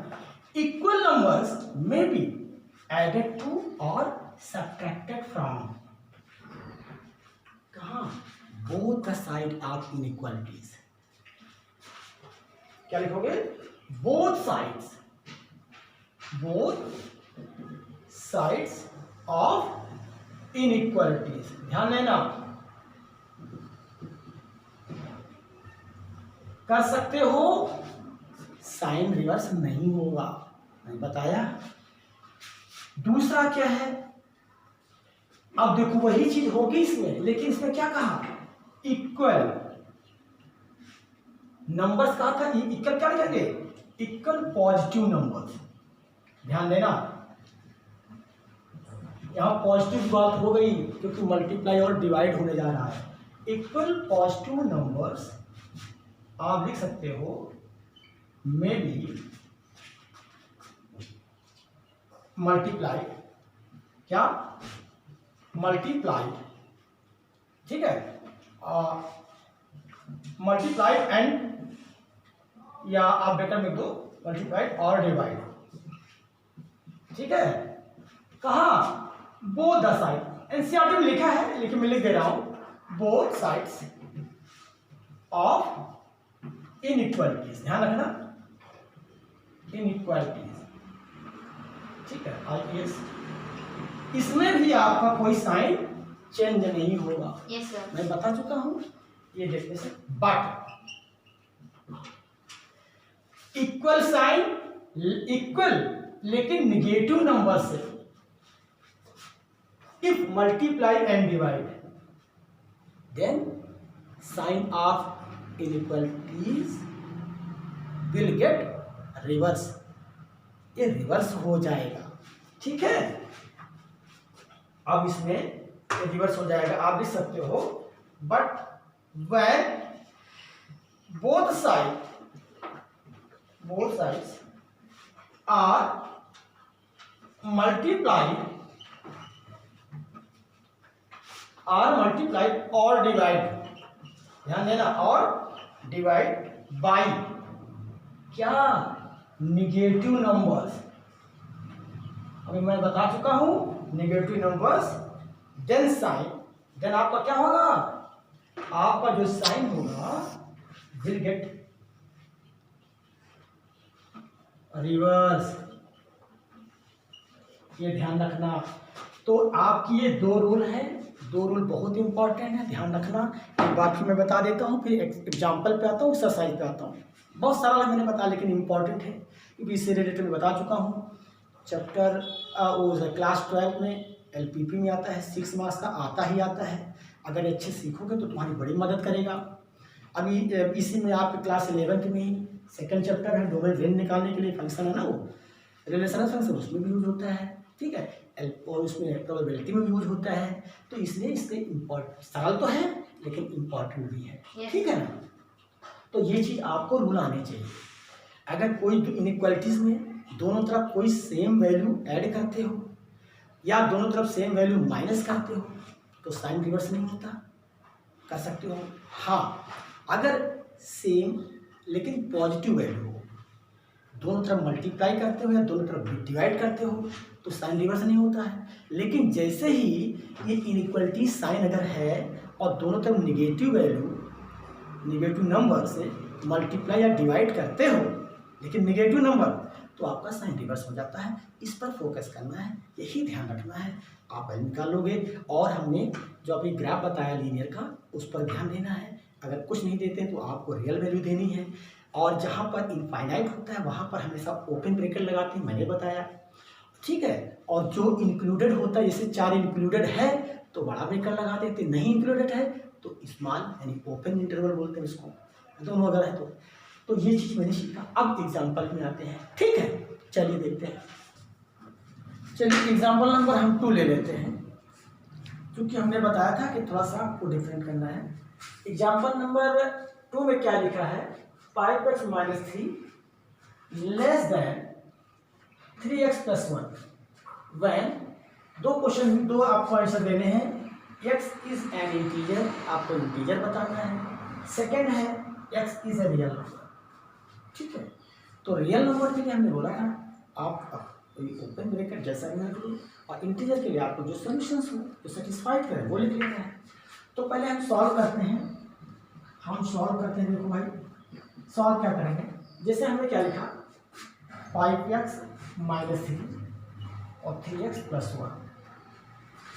equal numbers may be added to और सब्ट्रैक्टेड फ्रॉम, कहाँ, both the side of inequalities. क्या लिखोगे, बोथ साइड्स ऑफ इनइक्वालिटीज। ध्यान देना, कर सकते हो, साइन रिवर्स नहीं होगा, नहीं बताया। दूसरा क्या है, अब देखो वही चीज होगी इसमें, लेकिन इसमें क्या कहा, इक्वल नंबर्स कहा था, इक्वल क्या लिखेंगे, इक्वल पॉजिटिव नंबर्स। ध्यान देना, यहां पॉजिटिव की बात हो गई क्योंकि मल्टीप्लाई और डिवाइड होने जा रहा है। इक्वल पॉजिटिव नंबर्स आप लिख सकते हो मे बी मल्टीप्लाई, क्या, मल्टीप्लाई, ठीक है, मल्टीप्लाई एंड, या आप बेटर लिख दो मल्टीप्लाई और डिवाइड, ठीक है। कहा, बोथ द साइड, एनसीईआरटी में लिखा है लेकिन मैं लिख दे रहा हूं, बोथ साइड्स ऑफ इनइक्वालिटीज, ध्यान रखना, इनइक्वालिटीज, ठीक है, IES, इसमें भी आपका कोई साइन चेंज नहीं होगा। Yes, sir. मैं बता चुका हूं ये definition. But equal sign, equal लेकिन निगेटिव नंबर से, if multiply and divide then sign of inequalities will get reverse, ये रिवर्स हो जाएगा, ठीक है। अब इसमें ये रिवर्स हो जाएगा, आप लिख सकते हो, but when both sides are multiplied or divide, ध्यान देना, और डिवाइड बाई क्या, निगेटिव नंबर्स, अभी मैं बता चुका हूं, negative numbers, then sign, then आपका क्या होगा, आपका जो साइन होगा विल गेट रिवर्स, ये ध्यान रखना। तो आपकी ये दो रूल है, दो रूल बहुत इंपॉर्टेंट है, ध्यान रखना। एक बार फिर मैं बता देता हूँ, फिर एग्जाम्पल पे आता हूँ, एक्सरसाइज पे आता हूँ। बहुत सारा मैंने बताया लेकिन इंपॉर्टेंट है क्योंकि इससे रिलेटेड मैं बता चुका हूँ। चैप्टर क्लास 12 में LPP में आता है, 6 मार्क्स का आता ही आता है। अगर अच्छे सीखोगे तो तुम्हारी बड़ी मदद करेगा। अभी इसी में आप क्लास 11 में ही सेकंड चैप्टर है, डोमेन रेंज निकालने के लिए फंक्शन है ना, वो रिलेशन फंक्शन, उसमें भी यूज होता है, ठीक है, और उसमें प्रोबेबिलिटी में भी यूज होता है। तो इसलिए इसके इम्पोर्टेंट, सरल तो है लेकिन इम्पॉर्टेंट भी है, ठीक है ना। तो ये चीज़ आपको रूल आने चाहिए। अगर कोई इनइक्वालिटीज़ में दोनों तरफ कोई सेम वैल्यू ऐड करते हो या दोनों तरफ सेम वैल्यू माइनस करते हो तो साइन रिवर्स नहीं होता, कर सकते हो। हाँ, अगर सेम लेकिन पॉजिटिव वैल्यू हो, दोनों तरफ मल्टीप्लाई करते हो या दोनों तरफ डिवाइड करते हो तो साइन रिवर्स नहीं होता है। लेकिन जैसे ही ये इनइक्वालिटी साइन अगर है और दोनों तरफ निगेटिव वैल्यू, निगेटिव नंबर से मल्टीप्लाई या डिवाइड करते हो लेकिन निगेटिव नंबर, तो आपका साइन रिवर्स हो जाता है। इस पर फोकस करना है, यही ध्यान रखना है, आप वैल्यू निकालोगे। और हमने जो अभी ग्राफ बताया लीनियर का, उस पर ध्यान देना है। अगर कुछ नहीं देते तो आपको रियल वैल्यू देनी है, और जहाँ पर इनफाइनाइट होता है वहाँ पर हमेशा ओपन ब्रैकेट लगाते हैं, मैंने बताया, ठीक है। और जो इंक्लूडेड होता है, जैसे 4 इंक्लूडेड है तो बड़ा ब्रैकेट लगा देते, नहीं इंक्लूडेड है तो स्मॉल यानी ओपन इंटरवल बोलते हैं इसको, दोनों अगर है तो ये चीज़ मैंने सीखा। अब एग्जाम्पल में आते हैं, ठीक है, चलिए देखते हैं। चलिए एग्जाम्पल नंबर हम 2 ले लेते हैं, क्योंकि हमने बताया था कि थोड़ा सा आपको डिफरेंट करना है। एग्जाम्पल नंबर 2 में क्या लिखा है, 5x - 3 less than 3x + 1 when, दो क्वेश्चन, दो आपको आंसर देने हैं। x इज एन इंटीजर, आपको इंटीजर बताना है। सेकेंड है x is a real number, ठीक है। तो रियल नंबर के लिए हमने बोला था आप ओपन ब्रैकेट जैसा भी लिख लो, और इंटीजर के लिए आपको जो सॉल्यूशंस हो, जो सेटिस्फाइड करें वो लिख लेना है। तो पहले हम सॉल्व करते हैं, देखो भाई सॉल्व क्या करेंगे। जैसे हमने क्या लिखा, 5x - 3 और 3x + 1,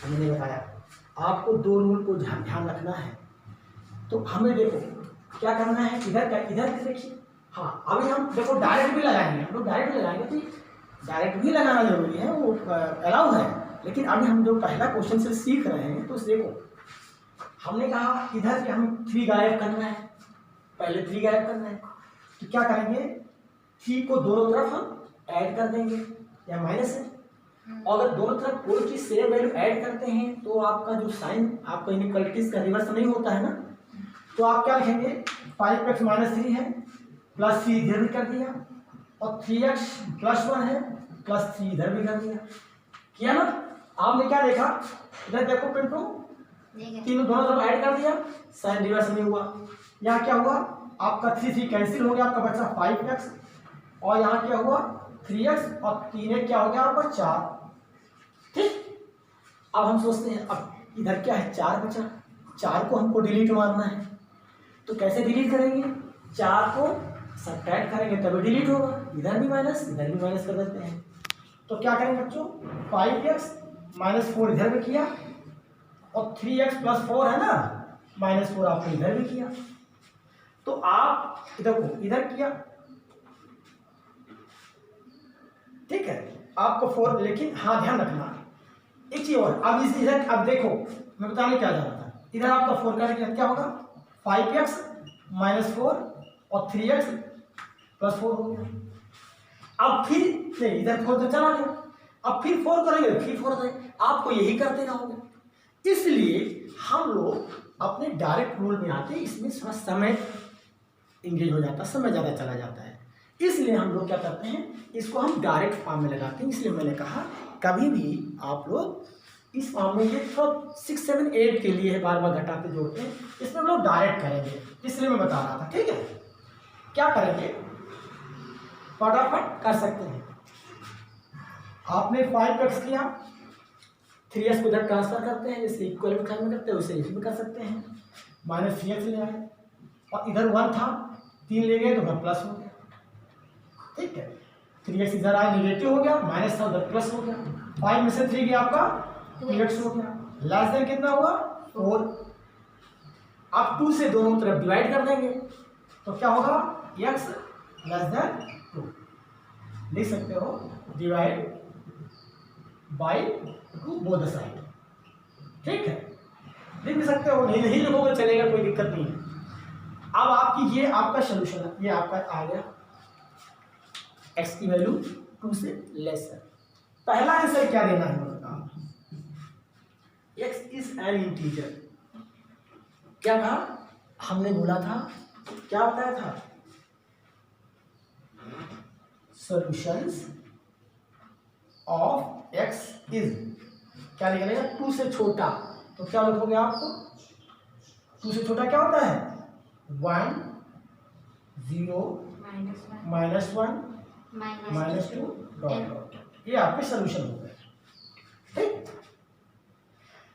हमने बताया आपको दो रूल को ध्यान रखना है। तो हमें देखो क्या करना है, इधर देखिए, हाँ अभी हम देखो डायरेक्ट भी लगाएंगे, हम लोग डायरेक्ट भी लगाएंगे, तो डायरेक्ट भी लगाना जरूरी है, वो अलाउ है। लेकिन अभी हम जो पहला क्वेश्चन से सीख रहे हैं, तो देखो हमने कहा इधर के हम 3 गायब करना है, पहले 3 गायब करना है, तो क्या करेंगे, 3 को दोनों तरफ हम ऐड कर देंगे या माइनस है। और अगर दोनों तरफ कोई चीज सेम वैल्यू ऐड करते हैं तो आपका जो साइन, आपका इनइक्वालिटीज का रिवर्स नहीं होता है ना। तो आप क्या लिखेंगे, 5x - 3 है, +3 इधर भी कर दिया, और 3x + 1 है, +3 इधर भी कर दिया, किया ना। आपने क्या देखा, इधर देखो पिंटू, तीनों दोनों तरफ ऐड कर दिया, साइन रिवर्स नहीं हुआ। यहाँ क्या हुआ, आपका 3 कैंसिल हो गया, आपका बचा 5x, और यहाँ क्या हुआ 3x, और 3 क्या हो गया आपका 4, ठीक। अब हम सोचते हैं, अब इधर क्या है, 4 बचा, 4 को हमको डिलीट मारना है, तो कैसे डिलीट करेंगे, 4 को सब्ट्रैक्ट करेंगे तभी डिलीट होगा, इधर भी माइनस कर देते हैं। तो क्या करेंगे बच्चों, 5x माइनस 4 इधर भी किया और 3x प्लस 4 है ना माइनस 4 आपने इधर भी किया। तो आप इधर को इधर किया, ठीक है, आपको 4, लेकिन हाँ ध्यान रखना एक चीज और, अब इस इधर अब देखो मैं बताने क्या जा रहा था, इधर आपका 4 का क्या होगा 5x माइनस 4 और 3x प्लस 4 हो गया। अब फिर नहीं इधर 4 तो चला गया, अब फिर 4 करेंगे फिर 4 करेंगे, आपको यही करते रहोगे। इसलिए हम लोग अपने डायरेक्ट रूल में आते हैं, इसमें थोड़ा समय इंगेज हो जाता है, समय ज़्यादा चला जाता है, इसलिए हम लोग क्या करते हैं इसको हम डायरेक्ट फॉर्म में लगाते हैं। इसलिए मैंने कहा कभी भी आप लोग इस फॉर्म में, ये तो 6, 7, 8 के लिए है, बार बार घटाते जोड़ते हैं, इसमें हम लोग डायरेक्ट करेंगे, इसलिए मैं बता रहा था। ठीक है, क्या करेंगे फटाफट कर सकते हैं। आपने 5x किया, 3x को इधर ट्रांसफर करते हैं, जैसे इक्वल में करते हैं वैसे इसमें कर सकते हैं, माइनस 3x ले आए और इधर 1 था 3 ले गए तो वह प्लस हो गया। ठीक है, 3x इधर आया निगेटिव हो गया, माइनस था उधर प्लस हो गया, 5 में से 3 गया आपका 2x हो गया, लेस देन कितना हुआ 4। अब 2 से दोनों तरफ डिवाइड कर देंगे तो क्या होगा x लेस देन 2, लिख सकते हो डिवाइड बाई 2 बोथ साइड। ठीक है, लिख भी सकते हो, नहीं लिखोगे चलेगा, कोई दिक्कत नहीं है। अब आपकी ये आपका सोल्यूशन है, ये आपका आ गया x की वैल्यू 2 से लेस है। पहला आंसर क्या देना है बताओ, x इज एन इंटीजर। क्या कहा हमने, बोला था क्या बताया था, सॉल्यूशंस ऑफ x इज क्या लिखा 2 से छोटा, तो क्या लिखोगे आपको 2 से छोटा क्या होता है 1 0 -1 -2 डॉट डॉट, ये आपके सोल्यूशन हो गए। ठीक,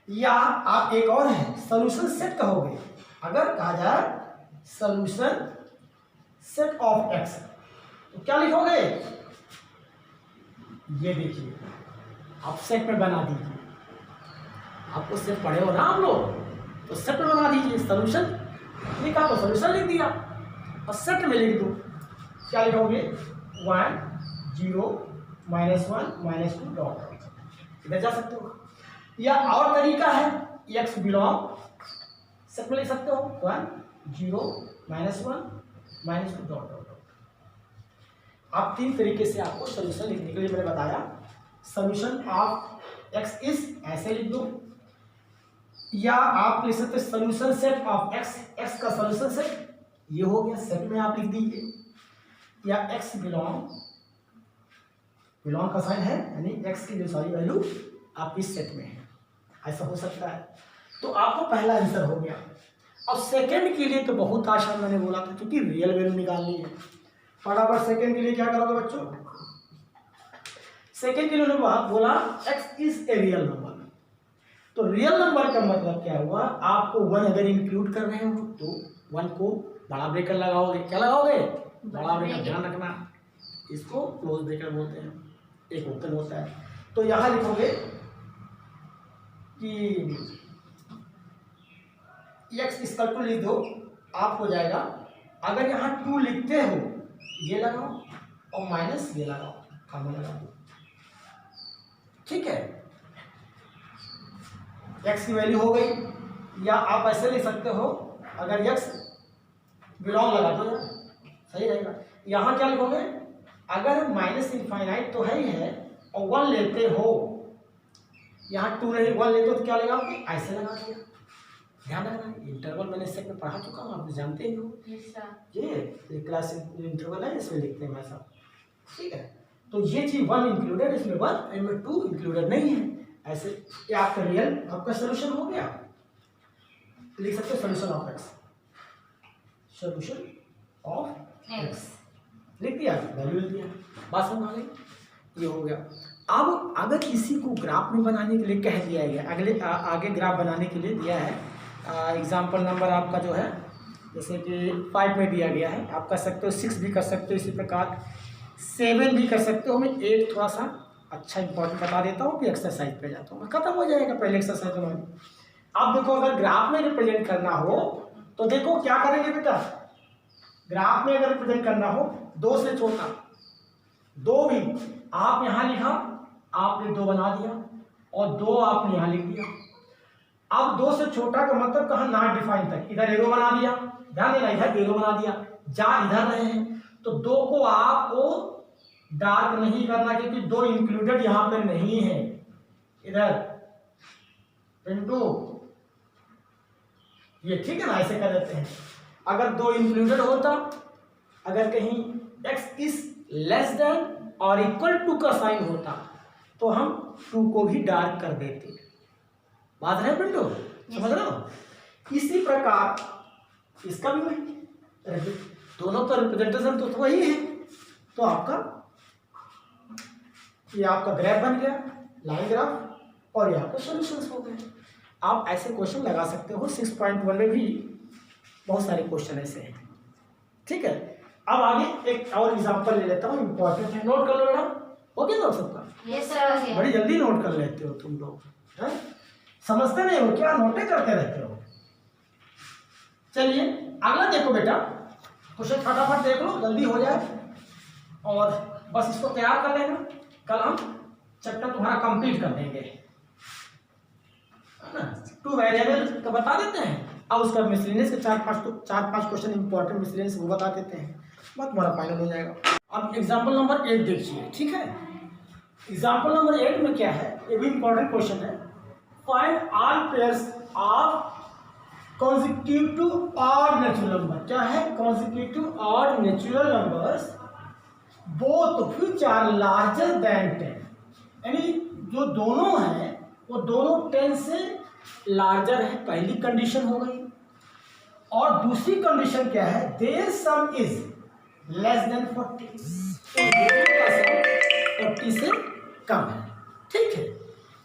या आप एक और है सोल्यूशन सेट कहोगे, अगर कहा जाए सोल्यूशन सेट ऑफ x तो क्या लिखोगे, ये देखिए आप सेट में बना दीजिए, आपको सेट पढ़े हो ना आप लोग, तो सेट में बना दीजिए, सोल्यूशन लिखा तो सोल्यूशन लिख दिया और सेट में लिख दो, क्या लिखोगे 1 0 -1 -2 डॉट, इधर जा सकते हो। या और तरीका है x बिलोंग सेट में लिख सकते हो 1 0 -1 -2 डॉट डॉट। आप 3 तरीके से आपको सोल्यूशन लिखने के लिए मैंने बताया। सोल्यूशन ऑफ x इज ऐसे लिख दो, या आप लिख सकते सोल्यूशन सेट ऑफ x का सोल्यूशन सेट ये हो गया, सेट में आप लिख दीजिए, या x बिलोंग का साइन है यानी x की जो सारी वैल्यू आप इस सेट में है, ऐसा हो सकता है। तो आपको पहला आंसर हो गया। अब सेकंड के लिए तो बहुत आसान, मैंने बोला था क्योंकि रियल वैल्यू निकालनी है। फटाफट सेकंड के लिए क्या करोगे बच्चों, सेकंड के लिए बोला x is a real number, तो रियल नंबर का मतलब क्या हुआ, आपको 1 अगर इंक्लूड कर रहे हो तो 1 को बड़ा ब्रेकर लगाओगे, क्या लगाओगे बड़ा ब्रेकर, ध्यान रखना इसको क्लोज ब्रेकर बोलते हैं, एक ओपन होता है। तो यहां लिखोगे कि x इसका 2 लिख दो, आप हो जाएगा, अगर यहां 2 लिखते हो ये लगाओ और माइनस ये लगाओ, कॉमन लगा दो। ठीक है, x की वैल्यू हो गई, या आप ऐसे लिख सकते हो, अगर x बिलोंग लगा दो सही रहेगा। यहां क्या लिखोगे, अगर -∞ तो है ही है और 1 लेते हो, यहाँ 2 नहीं 1 लेते हो तो क्या लगाओगे, ऐसे लगा दिया। ध्यान रखना, इंटरवल मैंने सेट में पढ़ा चुका हूँ, आप जानते ही हो, ये क्लास इंटरवल है, इसमें लिखते हैं वैसा। ठीक है, तो ये चीज 1 इंक्लूडेड, इसमें 1 इनमें 2 इंक्लूडेड नहीं है, ऐसे ये आपका रियल आपका सोल्यूशन हो गया। लिख सकते हो solution of x, solution of x लिख दिया, वैल्यू लिख दिया, बात समझ आ गई, ये हो गया। अब अगर किसी को ग्राफ में बनाने के लिए कह दिया गया, आगे ग्राफ बनाने के लिए दिया है, एग्जाम्पल नंबर आपका जो है जैसे कि 5 में दिया गया है, आप कर सकते हो 6 भी कर सकते हो, इसी प्रकार 7 भी कर सकते हो। मैं 8 थोड़ा सा अच्छा इंपॉर्टेंट बता देता हूँ, फिर एक्सरसाइज पे जाता हूँ, खत्म हो जाएगा पहले एक्सरसाइज में। अब देखो अगर ग्राफ में रिप्रेजेंट करना हो तो देखो क्या करेंगे बेटा, ग्राफ में अगर रिप्रेजेंट करना हो 2 से छोटा, 2 भी आप यहाँ लिखा, आपने 2 बना दिया, और 2 आपने यहाँ लिख दिया। अब 2 से छोटा का मतलब कहाँ, नॉट डिफाइन तक, इधर एरो बना दिया, ध्यान देना, इधर एरो बना दिया, जा इधर रहे हैं, तो 2 को आपको डार्क नहीं करना क्योंकि 2 इंक्लूडेड यहाँ पे नहीं है। इधर पिंटू ये ठीक है ना, ऐसे कर देते हैं। अगर 2 इंक्लूडेड होता, अगर कहीं x इज लेस देन और इक्वल टू का साइन होता तो हम 2 को भी डार्क कर देते। बात है पिंटू, समझ रहे हो? इसी प्रकार इसका भी वही, दोनों का रिप्रेजेंटेशन तो वही है। तो आपका ये आपका ग्राफ बन गया, लाइन ग्राफ, और ये आपके सॉल्यूशंस हो गए। आप ऐसे क्वेश्चन लगा सकते हो, 6.1 में भी बहुत सारे क्वेश्चन ऐसे हैं, ठीक है। अब आगे एक और एग्जांपल ले लेता हूँ, इंपॉर्टेंट है, नोट कर लो बेटा, ओके नोट सबका? Yes sir. बड़ी जल्दी नोट कर लेते हो तुम लोग, हैं? समझते नहीं हो क्या, नोटे करते रहते हो। चलिए अगला देखो बेटा, क्वेश्चन फटाफट देख लो, जल्दी हो जाए, और बस इसको तैयार कर लेना, कल हम चैप्टर तुम्हारा कंप्लीट कर देंगे, है ना। 2 वेरिएबल का बता देते हैं, अब उसका मिसलेनियस के 4-5 क्वेश्चन इंपॉर्टेंट मिसलेनियस वो बता देते हैं, बात तुम्हारा फाइनल हो जाएगा। अब एग्जाम्पल नंबर 8 देखिए, ठीक है। एग्जाम्पल नंबर 8 में क्या है, ये भी इंपॉर्टेंट क्वेश्चन है। Find all pairs of consecutive odd natural number, क्या है, consecutive odd natural numbers both which are larger than 10, यानी जो दोनों हैं वो दोनों 10 से लार्जर है, पहली कंडीशन हो गई। और दूसरी कंडीशन क्या है, their sum is less than 40, तो दोनों का सम 40 से कम है, ठीक है,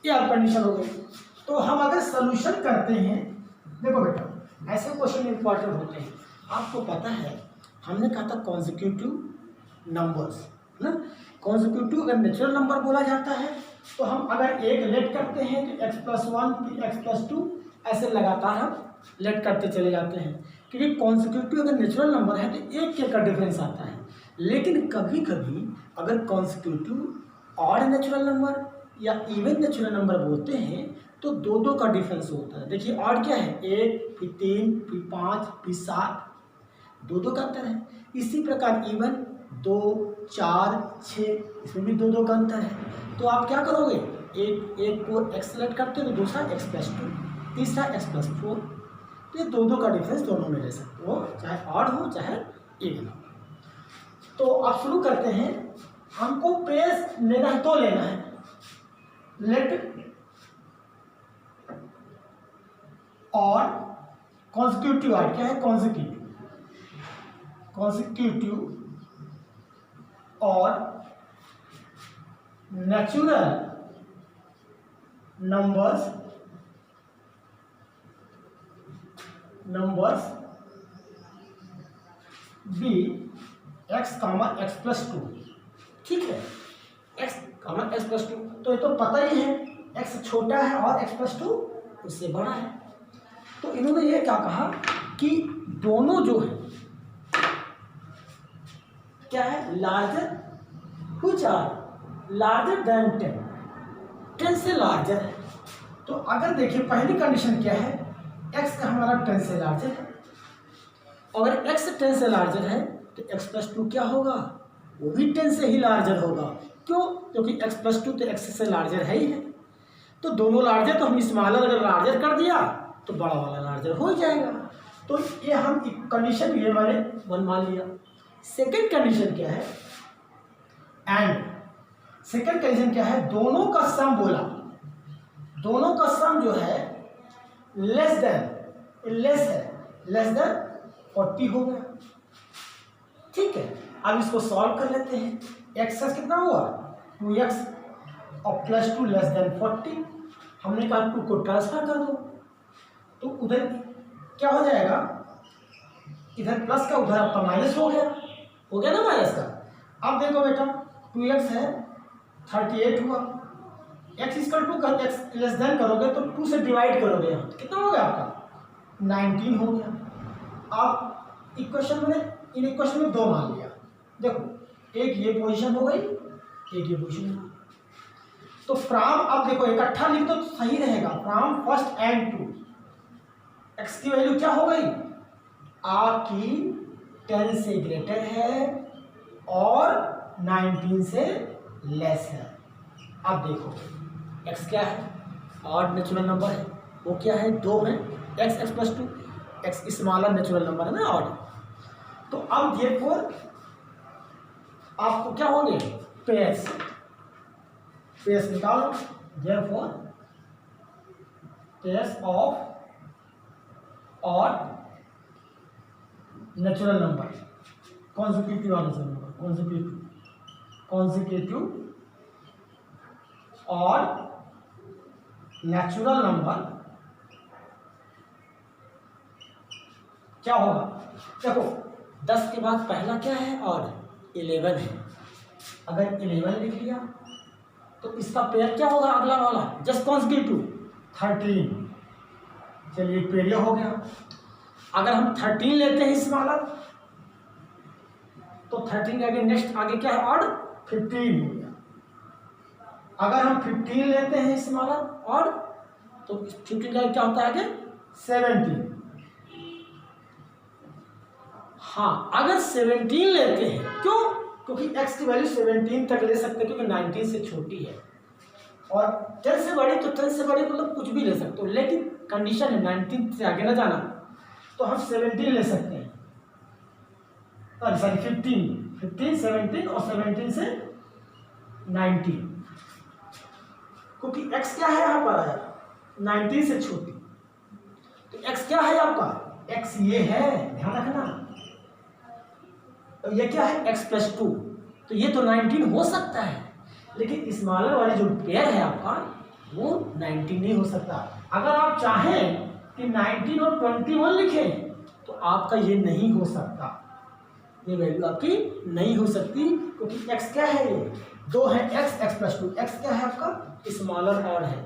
ये अब कंडीशन हो गई। तो हम अगर सोल्यूशन करते हैं, देखो बेटा ऐसे क्वेश्चन इंपॉर्टेंट होते हैं, आपको पता है हमने कहा था कॉन्जिक्यूटिव नंबर्स, है ना। कॉन्जिक्यूटिव अगर नेचुरल नंबर बोला जाता है तो हम अगर एक लेट करते हैं तो x+1 फिर x+2 ऐसे लगातार हम लेट करते चले जाते हैं, क्योंकि कॉन्जिक्यूटिव अगर नेचुरल नंबर है तो एक का डिफरेंस आता है। लेकिन कभी कभी अगर कॉन्जिक्यूटिव ऑड नेचुरल नंबर या इवन नेचुरल नंबर बोलते हैं तो 2 का डिफरेंस होता है। देखिए ऑड क्या है, 1 फिर 3 फिर 5 फिर 7, 2 का अंतर है। इसी प्रकार इवन 2 4 6, इसमें भी 2 का अंतर है। तो आप क्या करोगे, एक को x सेलेक्ट करते हो तो दूसरा x+2, तीसरा x+4, तो ये 2 का डिफरेंस दोनों में ले सकते हो, चाहे ऑड हो चाहे इवन हो। तो अब शुरू करते हैं, हमको पेयर्स लेना है, 2 लेना है। लेट और कॉन्जिक्यूटिव ऑड, क्या है, कॉन्जिक्यूटिव और natural numbers B x, x+2, ठीक है, x, x+2, तो ये तो पता ही है x छोटा है और x+2 उससे बड़ा है। तो इन्होंने ये क्या कहा कि दोनों जो है क्या है, larger, which are larger than 10 से लार्जर है। तो अगर देखिए पहली कंडीशन क्या है, x का हमारा 10 से लार्जर है, अगर x 10 से लार्जर है तो x+2 क्या होगा, वो भी 10 से ही लार्जर होगा। क्यों, क्योंकि x+2 तो x से लार्जर है ही है। तो दोनों लार्जर, तो हम स्मॉलर अगर लार्जर कर दिया तो बड़ा वाला लार्जर हो जाएगा। तो ये हम कंडीशन ये मैंने 1 मान लिया। सेकंड कंडीशन क्या है, एंड सेकंड कंडीशन क्या है, दोनों का सम बोला, दोनों का सम जो है लेस देन 40 हो गया, ठीक है। अब इसको सॉल्व कर लेते हैं। एक्स कितना हुआ, 2x और +2 लेस देन 40, हमने कहा 2 को ट्रांसफर कर दो, तो उधर क्या हो जाएगा, इधर प्लस का उधर आपका माइनस हो गया ना माइनस का। अब देखो बेटा 2x है 38 हुआ, x इक्वल टू कर x लेस देन करोगे तो 2 से डिवाइड करोगे, यहाँ कितना हो गया आपका 19 हो गया। अब इक्वेशन में इन इक्वेशन में 2 मान लिया, देखो एक ये पोजीशन हो गई, एक ये पोजीशन हो गई। तो फ्रॉम, अब देखो इकट्ठा लिख तो सही रहेगा, from first and to x की वैल्यू क्या हो गई आपकी 10 से ग्रेटर है और 19 से लेस है। अब देखो x क्या है, ऑड नेचुरल नंबर है, वो क्या है 2 है, x plus 2, x smaller natural number है ना ऑड। तो अब देखो आपको क्या होंगे पेयर्स निकालो, therefore pairs of odd natural number, consecutive odd natural number, consecutive और नेचुरल नंबर क्या होगा, देखो 10 के बाद पहला क्या है और 11 है। अगर 11 लिख लिया तो इसका पेयर क्या होगा अगला वाला, जस्ट कॉन्जिक्यूटिव 13। चलिए पेयर हो गया। अगर हम 13 लेते हैं स्मॉलर तो 13 के आगे नेक्स्ट आगे क्या है ऑड 15 हो गया। अगर हम 15 लेते हैं स्मॉलर ऑड तो 15 का क्या होता है आगे 17। हाँ अगर 17 लेते हैं, क्यों, क्योंकि x की वैल्यू 17 तक ले सकते हैं क्योंकि 19 से छोटी है, और 10 से बड़ी तो 10 से बड़ी मतलब कुछ भी ले सकते हो, लेकिन कंडीशन है 19 से आगे ना जाना, तो हम 17 ले सकते हैं, सॉरी 15, 17 और 17 से 19, क्योंकि x क्या है यहाँ पर आया 19 से छोटी। तो x क्या है आपका, x ये है, ध्यान रखना, तो ये क्या है x प्लस 2, तो ये तो 19 हो सकता है, लेकिन स्मॉलर वाली जो पेयर है आपका वो 19 नहीं हो सकता। अगर आप चाहें कि 19 और 21 लिखें तो आपका ये नहीं हो सकता, ये वैल्यू आपकी नहीं हो सकती, क्योंकि x क्या है, ये 2 है, x प्लस 2, x क्या है आपका स्मॉलर ऑड है,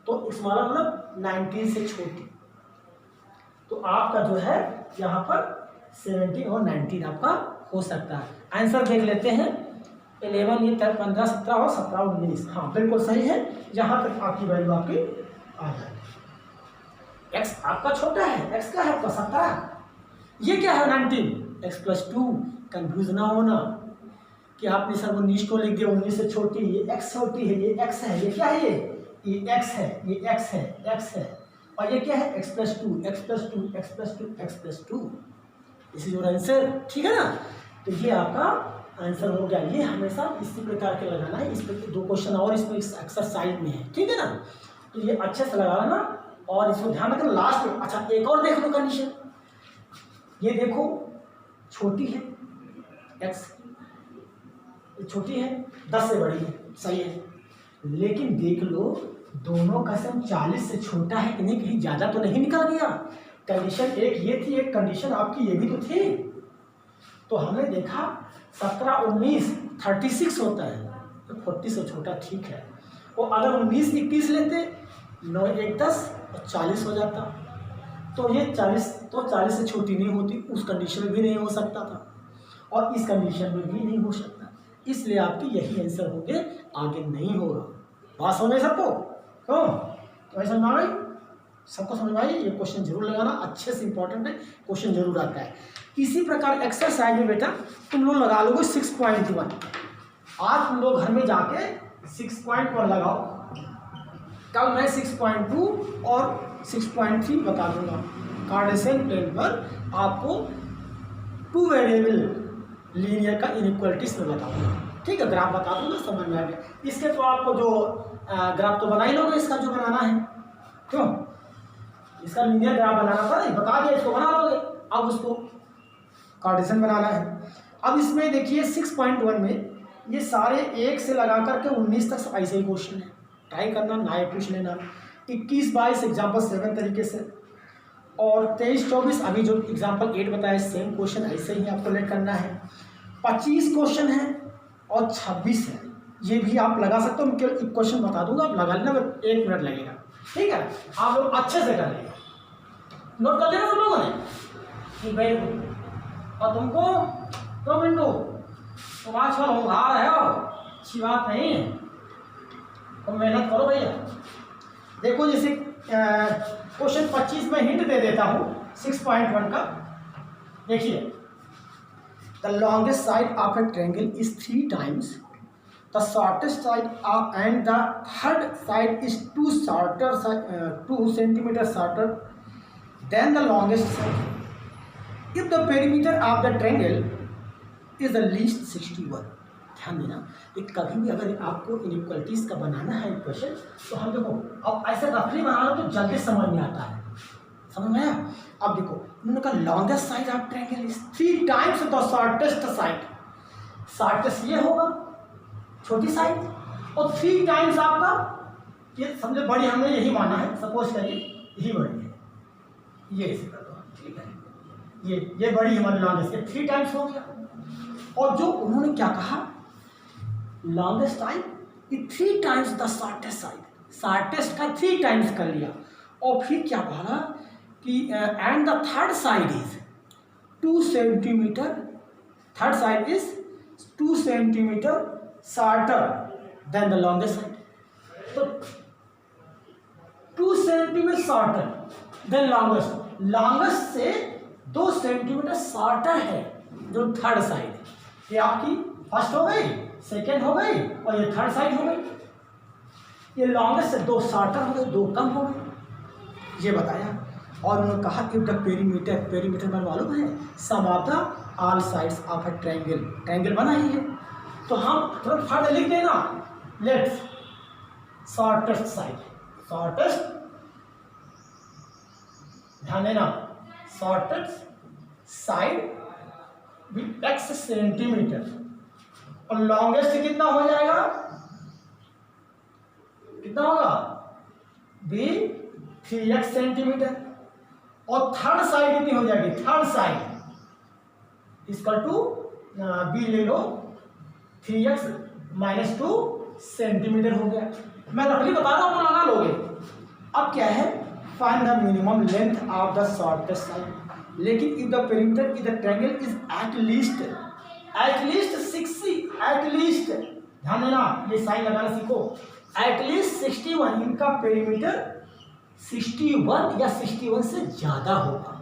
तो स्मॉलर मतलब 19 से छोटी, तो आपका जो है यहाँ पर 17 और 19 आपका हो सकता है। आंसर देख लेते हैं, 11 ये 15 17 और 17 19, हाँ बिल्कुल सही है, यहाँ तक आपकी वैल्यू आपकी आ जाएगी। x आपका छोटा है, x क्या है आपका 17, ये क्या है 19, x प्लस 2, कंफ्यूज ना होना कि आपने सर 19 को लिख दिया, 19 से छोटी, ये x छोटी है, ये x है, ये क्या है, ये x है, ये x है, x है, और ये क्या है x plus 2, x plus 2, x plus 2, x plus 2, इसी जो आंसर, ठीक है ना। तो ये आपका आंसर हो गया। ये हमेशा इसी प्रकार के लगाना है, इस पर 2 क्वेश्चन और इसमें एक्सरसाइज में है, ठीक है ना। तो ये अच्छे से लगाना और इसको ध्यान रखना लास्ट में। अच्छा एक और देख लो कंडीशन, ये देखो छोटी है x, छोटी है 10 से बड़ी है, सही है, लेकिन देख लो दोनों का सम 40 से छोटा है कि नहीं, कहीं ज़्यादा तो नहीं निकल गया। कंडीशन एक ये थी, एक कंडीशन आपकी ये भी तो थी, तो हमने देखा 17 19 36 होता है, तो 40 से छोटा ठीक है, और अगर 19 21 लेते 9 1 10 और 40 हो जाता, तो ये 40 से छोटी नहीं होती, उस कंडीशन में भी नहीं हो सकता था और इस कंडीशन में भी नहीं हो सकता, इसलिए आपके यही आंसर होंगे, आगे नहीं होगा। बात समझ सबको, क्यों तो ऐसा समझ आई, सबको समझ आई। ये क्वेश्चन जरूर लगाना, अच्छे से इंपॉर्टेंट है, क्वेश्चन जरूर आता है। इसी प्रकार एक्सरसाइज में बेटा तुम लोग लगा लोगे 6.1, आज तुम लोग घर में जाके 6.1 लगाओ, कल मैं 6.2 और 6.3 बता दूंगा। कार्टेशियन प्लेन पर आपको 2 वेरिएबल लीनियर का इनइक्वालिटीज में बताऊंगा, ठीक है, ग्राफ बता दूंगा, समझ में आ गया। इसके तो आपको जो ग्राफ तो बना ही लोगे, इसका जो बनाना है, क्यों इसका लीनियर ग्राफ बनाना था, बता दिया, इसको बना लोगे। अब उसको कार्टेशियन बनाना है। अब इसमें देखिए 6.1 में ये सारे 1 से लगा करके 19 तक ऐसे ही क्वेश्चन है, ट्राई करना, ना पूछ लेना। 21 22 एग्जाम्पल 7 तरीके से, और 23-24 अभी जो एग्जाम्पल 8 बताया सेम क्वेश्चन ऐसे ही आपको लेट करना है। 25 क्वेश्चन है और 26 है, ये भी आप लगा सकते हो। मैं केवल एक क्वेश्चन बता दूंगा, आप लगा लेना, 1 मिनट लगेगा, ठीक है। आप लोग अच्छे से कर लेंगे, नोट कर लेना सब लोगों ने, वेरी गुड। और तुमको 2 मिनटों तुम आजकल होनहार रहे हो, अच्छी बात नहीं है, तुम मेहनत करो भैया। देखो जैसे क्वेश्चन 25 में हिंट दे देता हूँ 6.1 का। देखिए, the longest side of A triangle is 3 times the shortest side and the third side is 2 centimeters shorter than the longest side. If the perimeter of the triangle is at least 61. ध्यान देना, एक कभी भी अगर आपको inequalities का बनाना है equation, तो हम देखो अब ऐसे रफली बना लो तो जल्दी समझ में आता है, समझ में आया। अब देखो उन्होंने कहा longest side of triangle is 3 times the shortest side. Shortest ये होगा छोटी साइड, और 3 times आपका ये समझो बड़ी, हमने यही माना है, सपोज करिए यही बड़ी है, ये इसे कर दो, ठीक है, ये बड़ी हमारी लॉन्गेस्ट 3 times हो गया। और जो उन्होंने क्या कहा, longest side is 3 times the shortest side, shortest का 3 times कर लिया। और फिर क्या बोला कि and the third side is 2 centimeter, third side is 2 centimeter shorter than the longest side. तो 2 centimeter shorter than longest, longest से 2 centimeter शॉर्टर है जो थर्ड साइड है। ये आपकी फर्स्ट हो गई, सेकेंड हो गई, और ये थर्ड साइड हो गई। ये लॉन्गेस्ट से 2 शॉर्टर हो गए, 2 कम हो गए, ये बताया। और उन्होंने कहा कि द पेरीमीटर, पेरीमीटर में मालूम है sum of the all sides of a triangle, triangle बना ही है। तो हम थोड़ा फर्दर लिख देना, लेट्स शॉर्टेस्ट साइड, शॉर्टेस्ट, ध्यान देना, shortest side with x centimetre, और लॉन्गेस्ट कितना हो जाएगा, कितना होगा b 3x सेंटीमीटर, और थर्ड साइड कितनी हो जाएगी, थर्ड साइड इसका टू b ले लो 3x - 2 सेंटीमीटर हो गया। मैं रफली बता रहा हूँ, लगा लोगे। अब क्या है, find the minimum length of the shortest side. लेकिन if the perimeter if the triangle is at least 60, at least, ध्यान देना, ये साइन लगाना सीखो, एट लीस्ट 61, इनका पेरीमीटर 61 या 61 से ज्यादा होगा,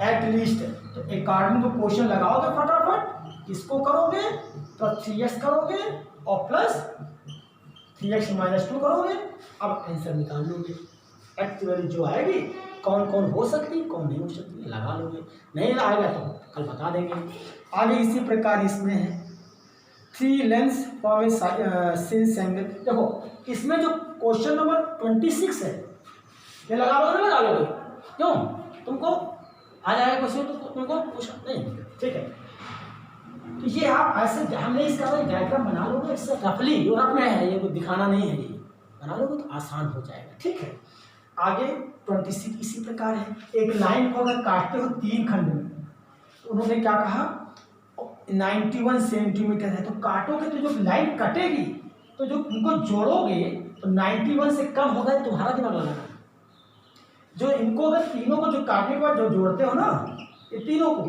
एट लीस्ट। तो अकॉर्डिंग टू क्वेश्चन लगाओगे फटाफट, किसको करोगे तो 3x करोगे और प्लस 3x - 2 करोगे। अब आंसर निकाल लोगे, एक्स वैल्यू जो आएगी कौन कौन हो सकती, कौन नहीं हो सकती, लगा लोगे। नहीं आएगा तो कल बता देंगे। आगे इसी प्रकार इसमें है 3 lens from A since angle. देखो इसमें जो क्वेश्चन नंबर 26 है, ये लगा लोगे, लगा लोगे, क्यों, तुमको आ जाएगा क्वेश्चन, तो तुमको पूछा नहीं, ठीक है। तो ये आप ऐसे हमने इसका डायग्राम बना लोगे, इससे रफली यूरोप में है, ये कुछ दिखाना नहीं है, ये बना लोगे तो आसान हो जाएगा, ठीक है। आगे 26 इसी प्रकार है, एक लाइन को अगर काटते हो 3 खंड में, उन्होंने क्या कहा 91 सेंटीमीटर है, तो काटोगे तो जो लाइन कटेगी, तो जो उनको जोड़ोगे तो 91 से कम होगा, तुम्हारा दिमाग लगाना। जो इनको अगर तीनों को जो काटने के बाद जो जोड़ते हो ना, ये तीनों को,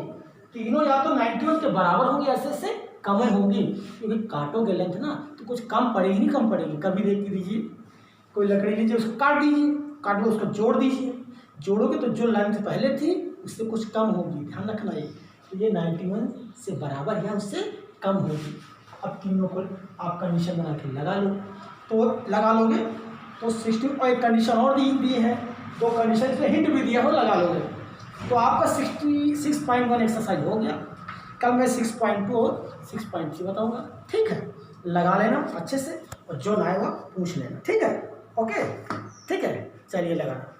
तीनों या तो 91 के बराबर होंगे, ऐसे से कम होंगी, क्योंकि काटोगे लेंथ ना तो कुछ कम पड़ेगी, नहीं कम पड़ेगी। कभी देख दीजिए, कोई लकड़ी लीजिए, उसको काट दीजिए, काट के उसको जोड़ दीजिए, जोड़ोगे तो जो लेंथ पहले थी उससे कुछ कम होगी, ध्यान रखना ये। तो ये 91 से बराबर या उससे कम होगी। अब तीनों को आप कंडीशन बना के लगा लो, तो लगा लोगे तो 60, और एक कंडीशन और दी है, 2 कंडीशन इसमें हिंट भी दिया हो, लगा लोगे तो आपका 66.1 एक्सरसाइज हो गया। कल मैं 6.2 और 6.3 बताऊंगा, ठीक है। लगा लेना अच्छे से, और जो ना आएगा पूछ लेना, ठीक है, ओके, ठीक है, चलिए लगाना।